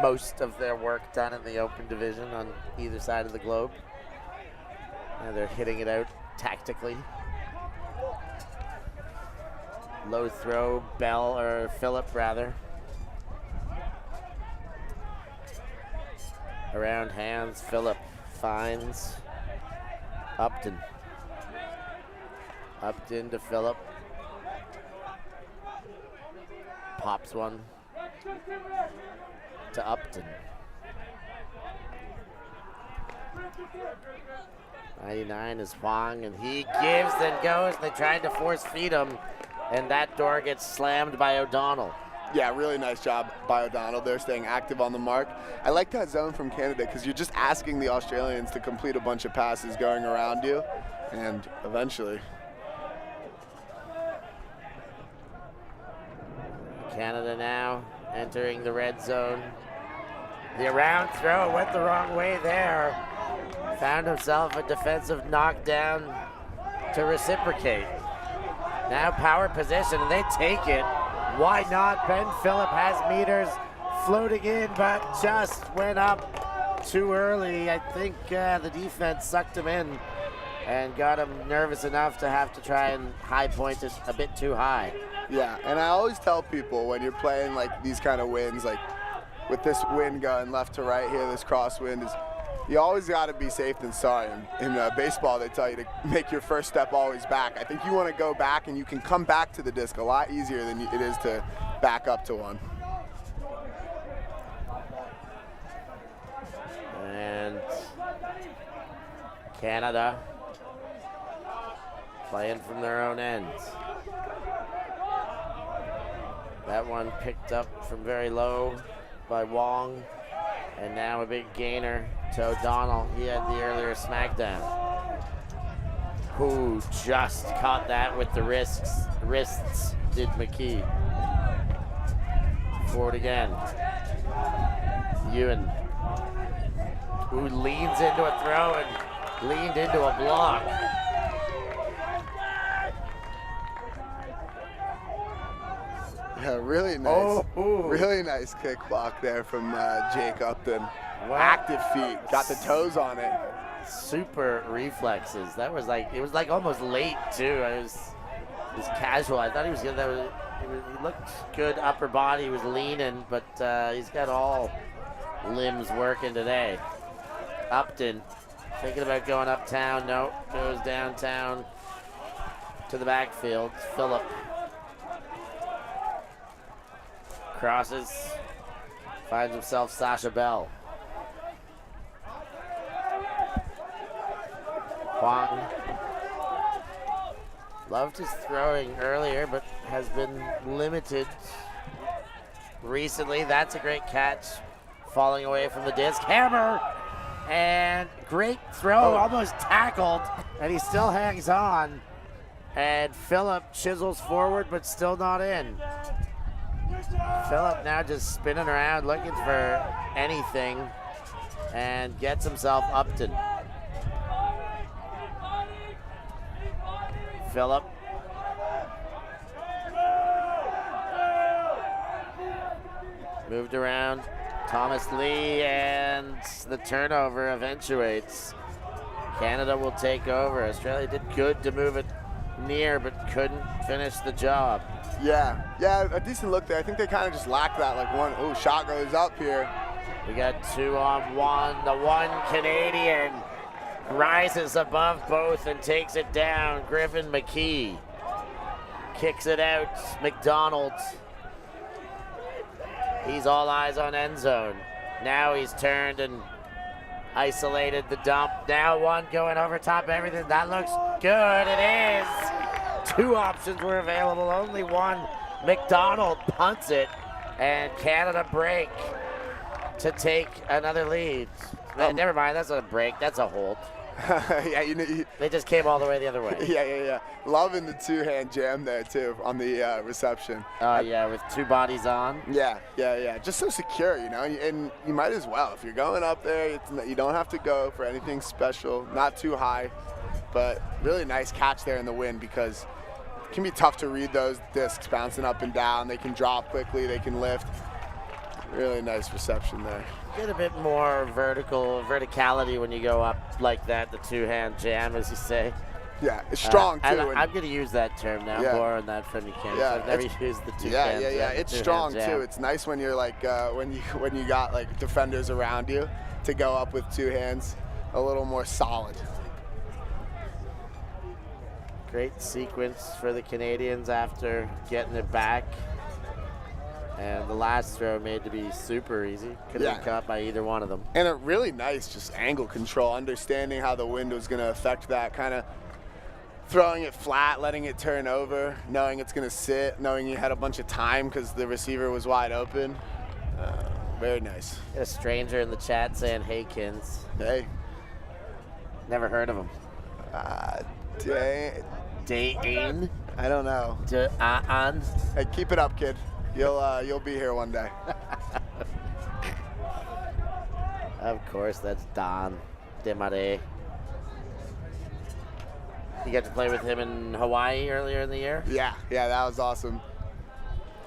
most of their work done in the open division on either side of the globe. And they're hitting it out tactically. Low throw, Phillip rather. Around hands, Phillip finds Upton. Upton to Phillip. Pops one to Upton. 99 is Huang, and he gives and goes. They tried to force feed him, and that door gets slammed by O'Donnell. Yeah, really nice job by O'Donnell. They're staying active on the mark. I like that zone from Canada because you're just asking the Australians to complete a bunch of passes going around you, and eventually. Canada now entering the red zone. The around throw went the wrong way there. Found himself a defensive knockdown to reciprocate. Now power position, and they take it. Why not? Ben Phillip has meters floating in, but just went up too early. I think the defense sucked him in and got him nervous enough to have to try and high point it a bit too high. Yeah, and I always tell people when you're playing like these kind of winds, like with this wind going left to right here, this crosswind, is you always got to be safe than sorry. In baseball, they tell you to make your first step always back. I think you want to go back, and you can come back to the disc a lot easier than it is to back up to one. And Canada playing from their own ends. That one picked up from very low by Wong, and now a big gainer to O'Donnell. He had the earlier smackdown. Who just caught that with the wrists did McKee. Forward again. Ewan. who leans into a throw and leaned into a block. Yeah, really nice. Really nice kick block there from Jake Upton. Wow. Active feet, got the toes on it. Super reflexes. That was like, it was like almost late too. It was casual. I thought he was good. He looked good upper body. He was leaning, but he's got all limbs working today. Upton thinking about going uptown. No, goes downtown to the backfield. Philip crosses, finds himself Sasha Bell. Huang loved his throwing earlier, but has been limited recently. That's a great catch, falling away from the disc. Hammer, and great throw, almost tackled, and he still hangs on. And Philip chisels forward, but still not in. Philip now just spinning around looking for anything and gets himself Upton. Philip. Moved around. Thomas Lee, and the turnover eventuates. Canada will take over. Australia did good to move it near, but couldn't finish the job. Yeah, a decent look there. I think they kind of just lacked that, like one, shot goes up here. We got 2-on-1. The one Canadian rises above both and takes it down. Griffin McKee kicks it out. McDonald. He's all eyes on end zone. Now he's turned and isolated the dump. Now one going over top of everything. That looks good. It is. 2 options were available, only one. McDonald punts it, and Canada break to take another lead. Never mind, that's not a break, that's a hold. Yeah, they just came all the way the other way. Yeah. Loving the 2-hand jam there too on the reception. Yeah, with 2 bodies on. Yeah. Just so secure, and you might as well. If you're going up there, you don't have to go for anything special, not too high, but really nice catch there in the wind, because it can be tough to read those discs bouncing up and down. They can drop quickly, they can lift. Really nice reception there. Get a bit more verticality when you go up like that, the 2-hand jam, as you say. Yeah, it's strong too. I'm going to use that term now more on that from you, Ken. Yeah, I've never used the 2-hand yeah. jam. It's strong too. It's nice when you're like when you got like defenders around you to go up with 2 hands, a little more solid. Great sequence for the Canadians after getting it back. And the last throw made to be super easy. Could have been caught by either one of them. And a really nice just angle control, understanding how the wind was going to affect that, kind of throwing it flat, letting it turn over, knowing it's going to sit, knowing you had a bunch of time because the receiver was wide open. Very nice. A stranger in the chat saying, "Hey, Kins." Hey. Never heard of him. Dane? I don't know. Hey, keep it up, kid. You'll be here one day. Of course, that's Don Desmarais. You got to play with him in Hawaii earlier in the year? Yeah, that was awesome.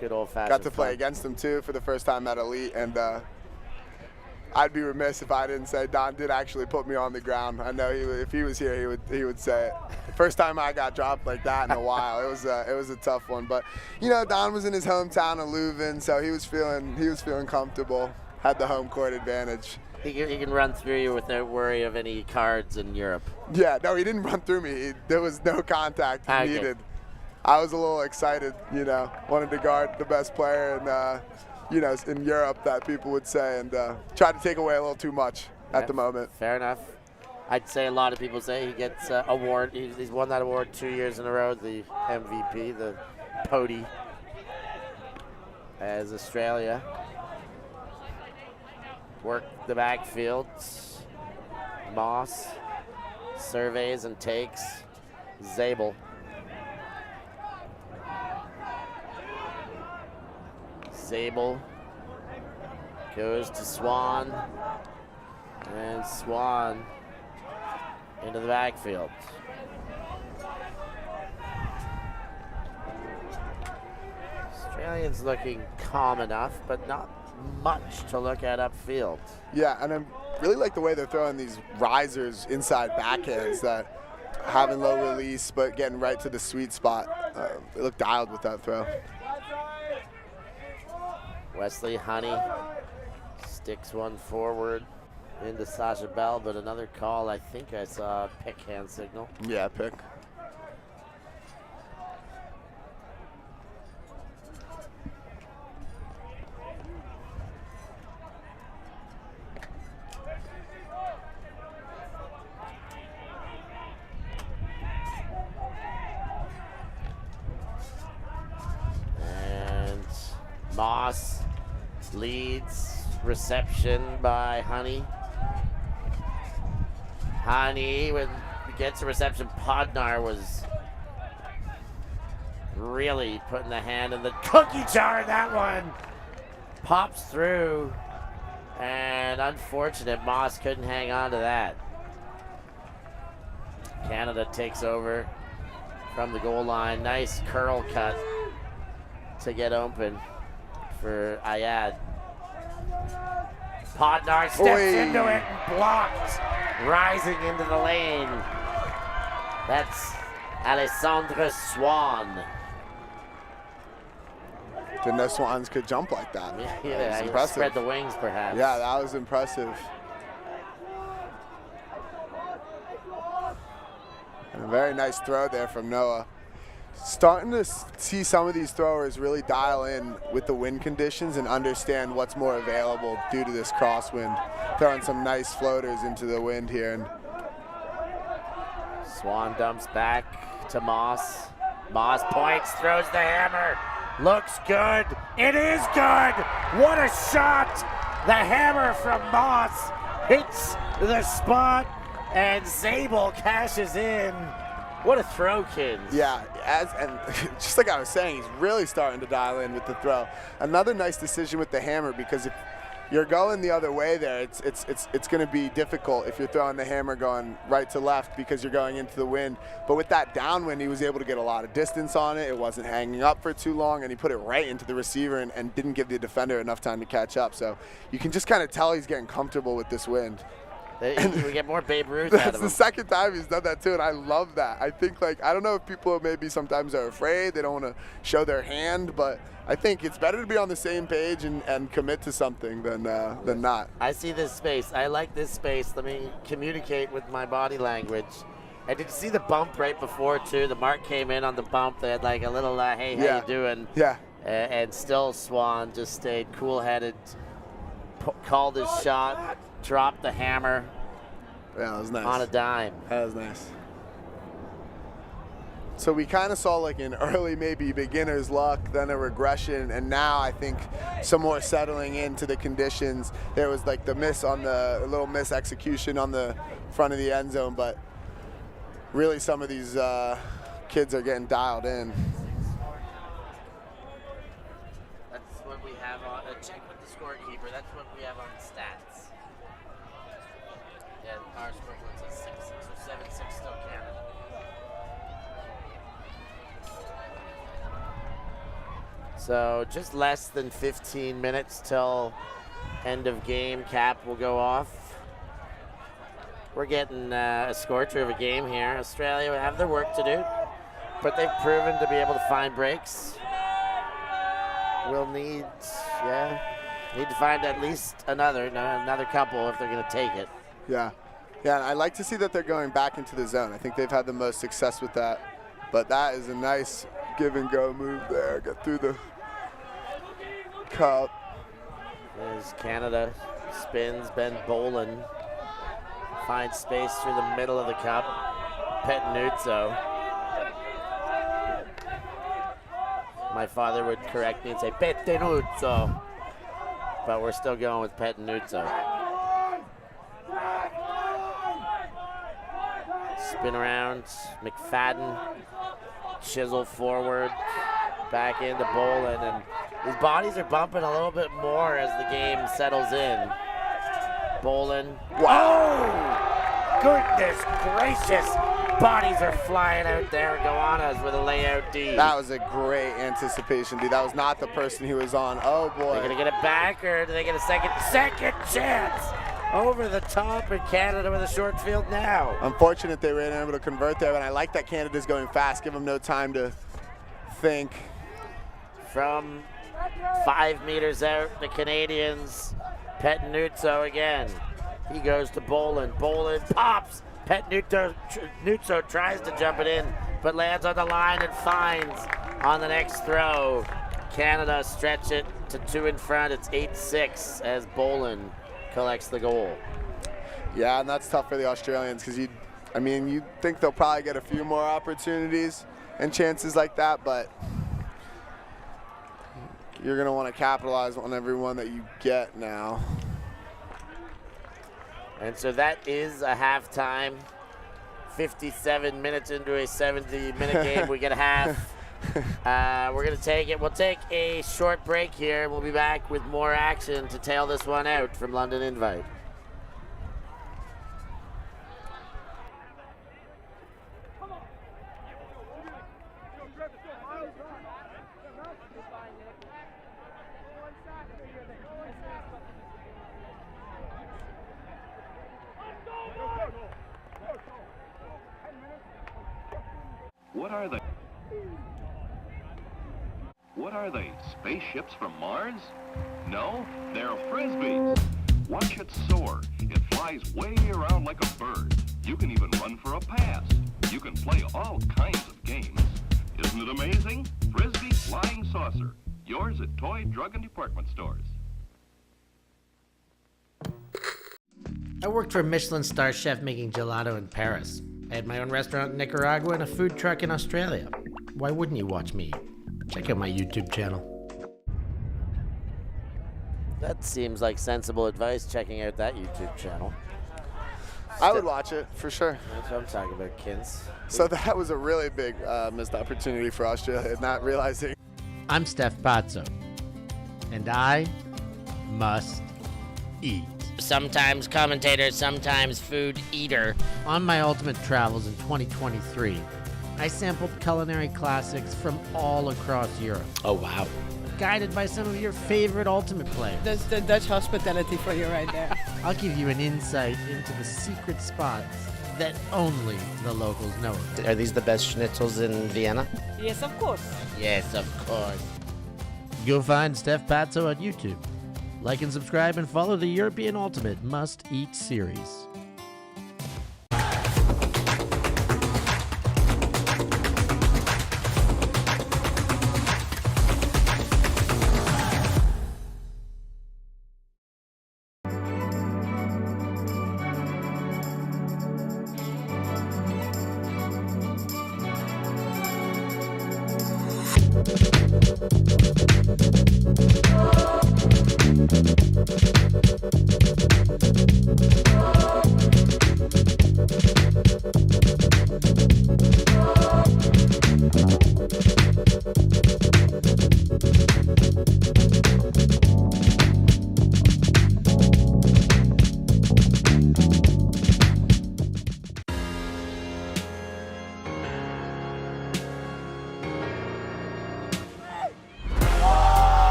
Good old-fashioned Got to play against him too for the first time at Elite, and I'd be remiss if I didn't say Don did actually put me on the ground. I know if he was here, he would say it. First time I got dropped like that in a while. It was a tough one, but Don was in his hometown of Leuven, so he was feeling comfortable. Had the home court advantage. He can run through you without worry of any cards in Europe. Yeah, no, he didn't run through me. There was no contact needed. I was a little excited, wanted to guard the best player in Europe, that people would say, and tried to take away a little too much at the moment. Fair enough. I'd say a lot of people say he gets award. He's won that award 2 years in a row, the MVP, the Pody, as Australia work the backfield. Moss surveys and takes. Zabel. Zabel goes to Swan. And Swan into the backfield. Australians looking calm enough, but not much to look at upfield. Yeah, and I really like the way they're throwing these risers inside backhands that having low release but getting right to the sweet spot. They look dialed with that throw. Wesley Honey sticks one forward into Sasha Bell, but another call. I think I saw a pick hand signal. Yeah, pick. And Moss leads reception by Honey. Honey, when he gets a reception, Podnar was really putting the hand in the cookie jar. That one pops through, and unfortunate, Moss couldn't hang on to that. Canada takes over from the goal line. Nice curl cut to get open for Ayad. Podnar steps into it and blocked, rising into the lane. That's Alessandra Swan. Didn't know Swans could jump like that. Yeah, he impressive. spread the wings perhaps. Yeah, that was impressive. And a very nice throw there from Noah. Starting to see some of these throwers really dial in with the wind conditions and understand what's more available due to this crosswind. Throwing some nice floaters into the wind here. And Swan dumps back to Moss. Moss points, throws the hammer. Looks good. It is good. What a shot. The hammer from Moss hits the spot, and Zabel cashes in. What a throw, kids. yeah, and just like I was saying, he's really starting to dial in with the throw. Another nice decision with the hammer, because if you're going the other way there, it's going to be difficult if you're throwing the hammer going right to left because you're going into the wind. But with that downwind, he was able to get a lot of distance on it. It wasn't hanging up for too long, and he put it right into the receiver and didn't give the defender enough time to catch up. So you can just kind of tell he's getting comfortable with this wind. We get more Babe Ruth out That's of the him. second time he's done that too, and I love that. I think, like, I don't know if people maybe sometimes are afraid, they don't want to show their hand, but I think it's better to be on the same page and commit to something than not. I see this space. I like this space. Let me communicate with my body language. I did see the bump right before too. The mark came in on the bump. They had like a little, hey, how you doing? Yeah. And still Swan just stayed cool-headed, called his shot, dropped the hammer. Yeah, that was nice. On a dime. That was nice. So we kind of saw like an early maybe beginner's luck, then a regression, and now I think some more settling into the conditions. There was like the miss on the a little miss execution on the front of the end zone, but really some of these kids are getting dialed in. That's what we have on. Check with the scorekeeper. That's what we have on stats. Yeah, our scorekeeper says 6-6 or 7-6 still Canada. So just less than 15 minutes till end of game. Cap will go off. We're getting a scorcher of a game here. Australia will have their work to do, but they've proven to be able to find breaks. We'll need to find at least another couple if they're going to take it. Yeah, and I like to see that they're going back into the zone. I think they've had the most success with that, but that is a nice give and go move there. Get through the cup. There's Canada, spins, Ben Boland finds space through the middle of the cup. Pettinuzzo. My father would correct me and say Pettinuzzo, but we're still going with Pettinuzzo. Spin around, McFadden, chisel forward, back into Boland, and his bodies are bumping a little bit more as the game settles in. Bolin. Whoa! Goodness gracious! Bodies are flying out there. Goannas with a layout D. That was a great anticipation, D. That was not the person he was on. Oh, boy. They're going to get it back, or do they get a second chance? Over the top, and Canada with a short field now. Unfortunate they weren't able to convert there, but I like that Canada's going fast. Give them no time to think. From 5 meters out, the Canadians, Petnuzzo again. He goes to Bolin. Bolin pops. Petnuzzo tries to jump it in, but lands on the line and finds on the next throw. Canada stretch it to 2 in front. It's 8-6 as Bolin collects the goal. Yeah, and that's tough for the Australians because you think they'll probably get a few more opportunities and chances like that, but you're going to want to capitalize on every one that you get now. And so that is a halftime. 57 minutes into a 70-minute game, we get a half. We're going to take it. We'll take a short break here, and we'll be back with more action to tail this one out from London Invite. What are they? What are they? Spaceships from Mars? No, they're frisbees. Watch it soar. It flies way around like a bird. You can even run for a pass. You can play all kinds of games. Isn't it amazing? Frisbee Flying Saucer. Yours at toy, drug, and department stores. I worked for a Michelin star chef making gelato in Paris. I had my own restaurant in Nicaragua and a food truck in Australia. Why wouldn't you watch me eat? Check out my YouTube channel. That seems like sensible advice, checking out that YouTube channel. I would watch it, for sure. That's what I'm talking about, Kins. So that was a really big missed opportunity for Australia, not realizing. I'm Stef Pazzo, and I must eat. Sometimes commentator, sometimes food eater. On my ultimate travels in 2023, I sampled culinary classics from all across Europe, Oh, wow. guided by some of your favorite ultimate players. That's the Dutch hospitality for you right there. I'll give you an insight into the secret spots that only the locals know of. Are these the best schnitzels in Vienna? Yes, of course. Yes, of course. Go find Stef Pazzo on YouTube. Like and subscribe and follow the European Ultimate Must Eat series.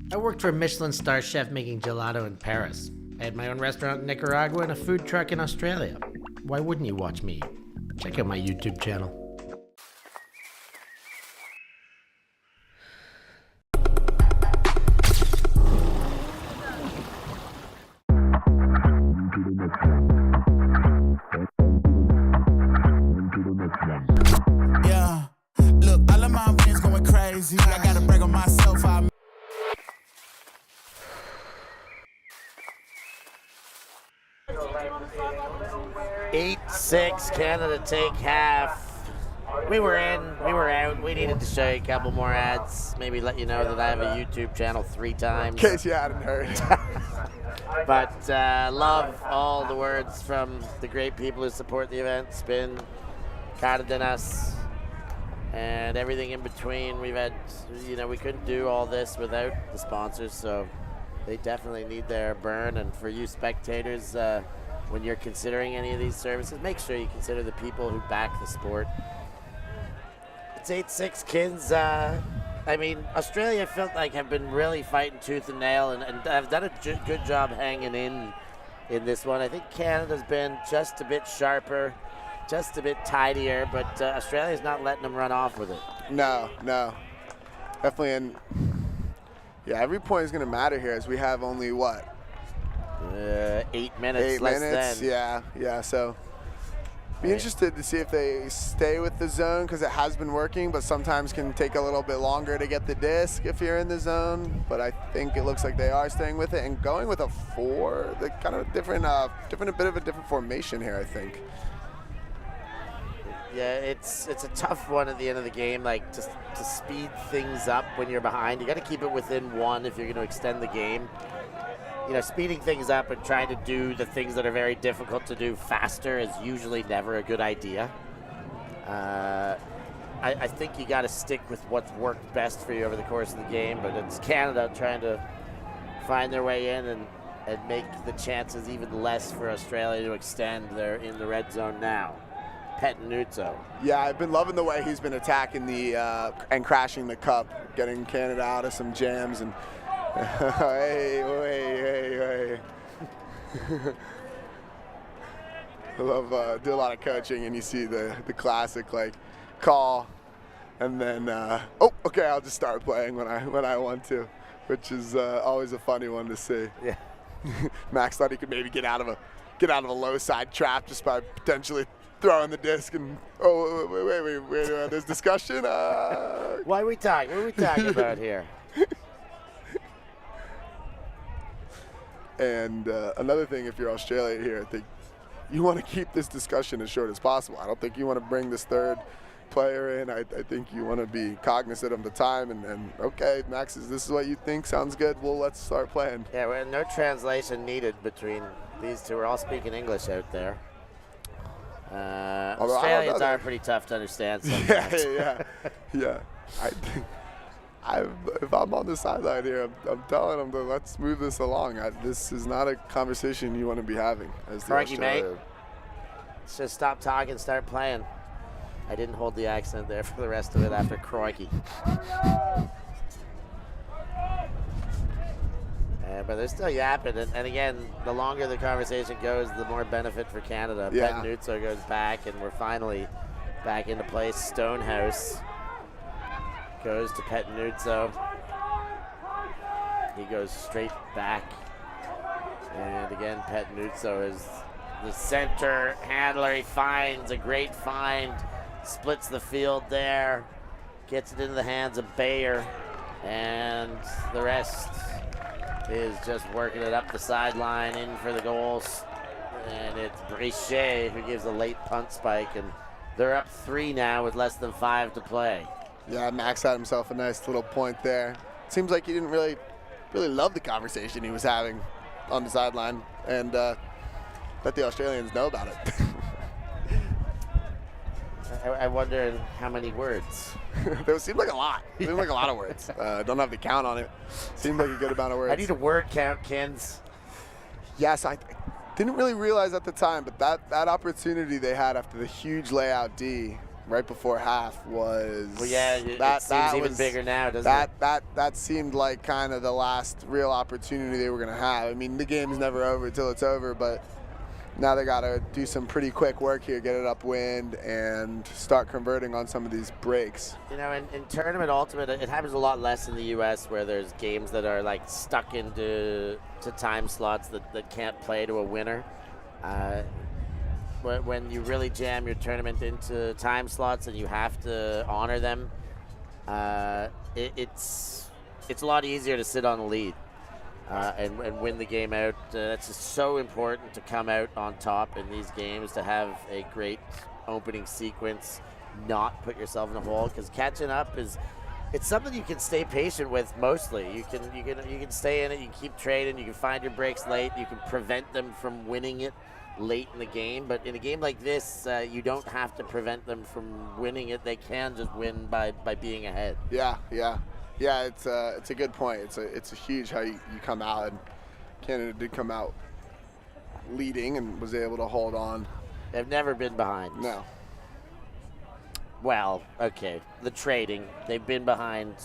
I worked for a Michelin star chef making gelato in Paris. I had my own restaurant in Nicaragua and a food truck in Australia. Why wouldn't you watch me eat? Check out my YouTube channel. Yeah, look, all of my friends going crazy. I gotta brag on myself. 8-6, Canada take half. We were in, we were out. We needed to show you a couple more ads. Maybe let you know that I have a YouTube channel 3 times. In case you hadn't heard. But love all the words from the great people who support the event. Spin, ByCardenas, and everything in between. We've had, we couldn't do all this without the sponsors, so they definitely need their burn. And for you spectators, when you're considering any of these services, make sure you consider the people who back the sport. It's 8-6 Kins. Australia felt like have been really fighting tooth and nail and have done a good job hanging in this one. I think Canada's been just a bit sharper, just a bit tidier, but Australia's not letting them run off with it. No. Definitely. Every point is going to matter here as we have only, 8 minutes less than. Yeah, so be interested to see if they stay with the zone because it has been working, but sometimes can take a little bit longer to get the disc if you're in the zone. But I think it looks like they are staying with it and going with a 4. The kind of a bit of a different formation here, I think. Yeah, it's a tough one at the end of the game, like just to speed things up when you're behind. You got to keep it within 1 if you're going to extend the game. Speeding things up and trying to do the things that are very difficult to do faster is usually never a good idea. I think you got to stick with what's worked best for you over the course of the game, but it's Canada trying to find their way in and make the chances even less for Australia to extend. They're in the red zone now. Pazzo. Yeah, I've been loving the way he's been attacking and crashing the cup, getting Canada out of some jams and hey. I love do a lot of coaching and you see the classic call and then okay, I'll just start playing when I want to, which is always a funny one to see. Yeah. Max thought he could maybe get out of a low side trap just by potentially throwing the disc and wait, there's discussion. What are we talking about here? And another thing, if you're Australia here, I think you want to keep this discussion as short as possible. I don't think you want to bring this third player in. I think you want to be cognizant of the time and okay, Max, this is what you think sounds good. Well, let's start playing. Yeah, no translation needed between these two. We're all speaking English out there. Australians are pretty tough to understand sometimes. Yeah. If I'm on the sideline here, I'm telling them to let's move this along. This is not a conversation you want to be having. As the Crikey, mate. Let's just stop talking, start playing. I didn't hold the accent there for the rest of it after crikey. But they're still yapping, and again, the longer the conversation goes, the more benefit for Canada. Yeah. Pazzo goes back, and we're finally back into place. Stonehouse goes to Pazzo. He goes straight back. And again, Pazzo is the center handler. He finds a great find. Splits the field there. Gets it into the hands of Bayer. And the rest is just working it up the sideline in for the goals. And it's Brichet who gives a late punt spike. And they're up 3 now with less than 5 to play. Yeah, Max had himself a nice little point there. Seems like he didn't really love the conversation he was having on the sideline, and let the Australians know about it. I wonder how many words. There seemed like a lot. It seemed like a lot of words. Don't have the count on it. Seemed like a good amount of words. I need a word count, Kins. Yes, I didn't really realize at the time, but that opportunity they had after the huge layout D right before half was. Well, yeah, it seems even bigger now, doesn't it? That seemed like kind of the last real opportunity they were going to have. I mean, the game's never over until it's over, but now they got to do some pretty quick work here, get it upwind, and start converting on some of these breaks. You know, in Tournament Ultimate, it happens a lot less in the U.S. where there's games that are like stuck into time slots that can't play to a winner. When you really jam your tournament into time slots and you have to honor them, it's a lot easier to sit on the lead and win the game out. That's just so important to come out on top in these games, to have a great opening sequence, not put yourself in a hole, because catching up it's something you can stay patient with mostly. You can stay in it, you can keep trading, you can find your breaks late, you can prevent them from winning it late in the game. But in a game like this, you don't have to prevent them from winning it. They can just win by being ahead. Yeah. It's a good point. It's a huge how you come out, and Canada did come out leading and was able to hold on. They've never been behind. No. Well, okay. The trading, they've been behind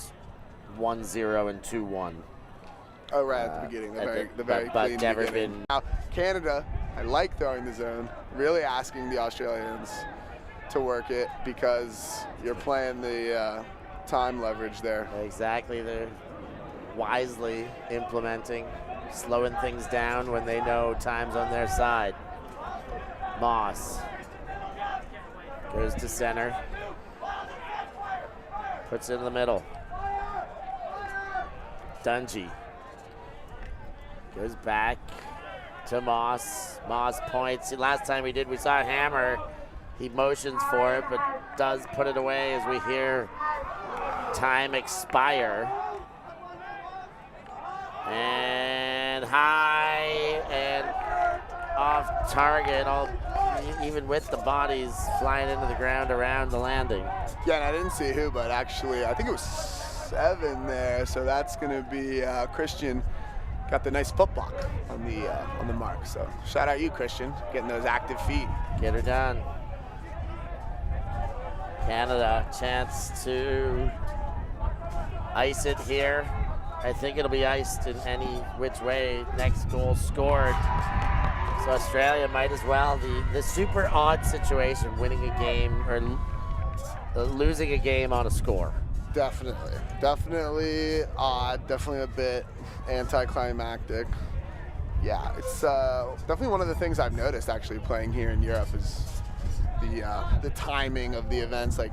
1-0 and 2-1. Oh, right at the beginning, the very but clean never beginning. been. Now, Canada, I like throwing the zone, really asking the Australians to work it because you're playing the time leverage there. Exactly. They're wisely implementing, slowing things down when they know time's on their side. Moss goes to center, puts it in the middle. Dungy goes back to Moss. Moss points. Last time we saw a hammer. He motions for it, but does put it away as we hear time expire. And high and off target, even with the bodies flying into the ground around the landing. Yeah, and I didn't see who, but actually, I think it was 7 there, so that's going to be Christian. Got the nice foot block on the mark. So shout out you, Christian, getting those active feet. Get her done. Canada, chance to ice it here. I think it'll be iced in any which way. Next goal scored. So Australia might as well. The super odd situation, winning a game or losing a game on a score. Definitely odd. Definitely a bit anticlimactic. Yeah, it's definitely one of the things I've noticed actually playing here in Europe is the timing of the events. Like,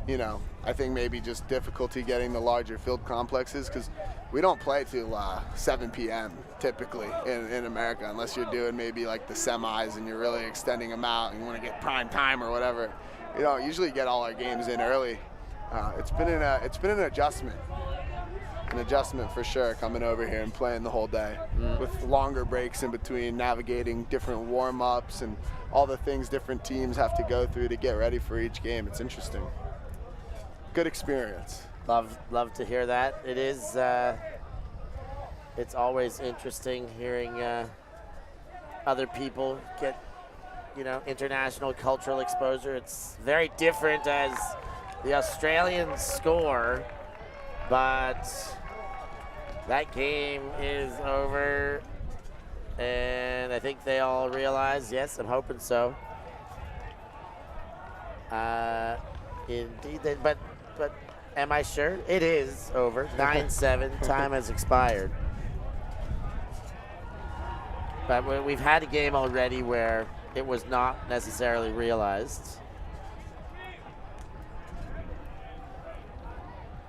you know, I think maybe just difficulty getting the larger field complexes because we don't play till 7 p.m. typically in America unless you're doing maybe like the semis and you're really extending them out and you want to get prime time or whatever. You know, usually get all our games in early. It's been an adjustment. An adjustment for sure coming over here and playing the whole day with longer breaks in between, navigating different warm-ups and all the things different teams have to go through to get ready for each game. It's interesting. Good experience. Love to hear that. It is. It's always interesting hearing other people get, international cultural exposure. It's very different as the Australians score, but that game is over, and I think they all realize. Yes, I'm hoping so. Indeed, but am I sure? It is over. 9-7. Time has expired. But we've had a game already where it was not necessarily realized.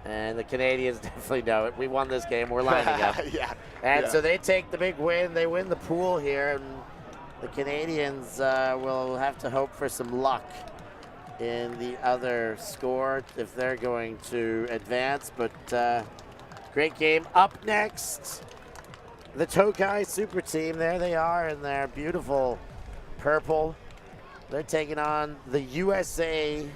And the Canadians definitely know it. We won this game. We're lining up. So they take the big win. They win the pool here. And the Canadians will have to hope for some luck in the other score if they're going to advance. But great game. Up next, the Tokay SuperTeam. There they are in their beautiful purple. They're taking on the USA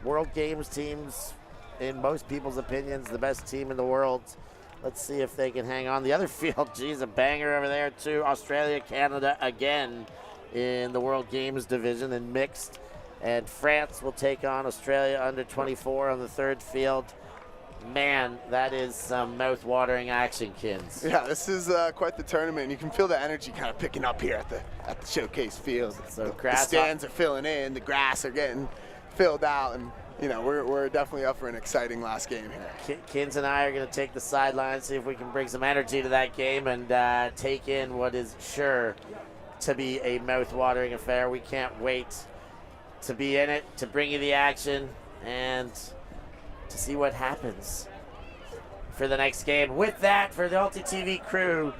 World Games teams. In most people's opinions, the best team in the world. Let's see if they can hang on. The other field, geez, a banger over there too. Australia, Canada again in the World Games division in mixed. And France will take on Australia under 24 on the third field. Man, that is some mouth-watering action, Kins. Yeah, this is quite the tournament. You can feel the energy kind of picking up here at the showcase field. So the stands are filling in, the grass are getting filled out, and we're definitely up for an exciting last game here. Kins and I are going to take the sideline, see if we can bring some energy to that game and take in what is sure to be a mouth-watering affair. We can't wait to be in it, to bring you the action, and to see what happens for the next game. With that, for the ulti.TV crew,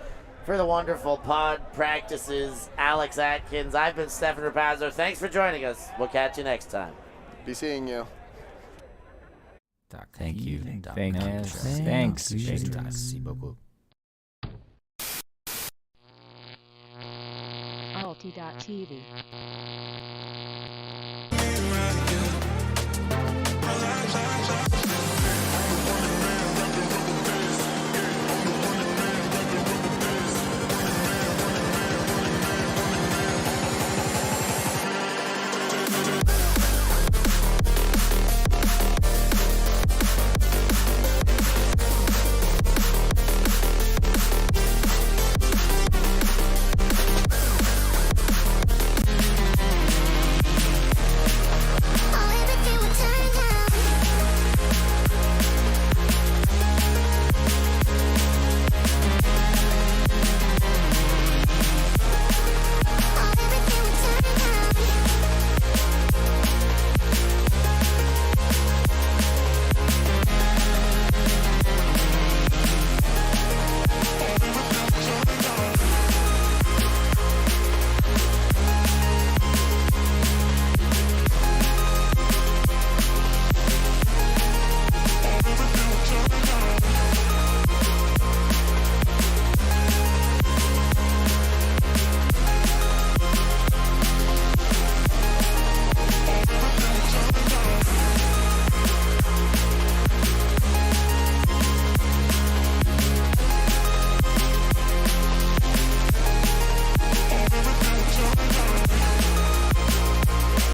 for the wonderful pod practices, Alex Atkins, I've been Stef Pazzo. Thanks for joining us. We'll catch you next time. Be seeing you. Thank you. Thanks. Merci beaucoup. ulti.TV.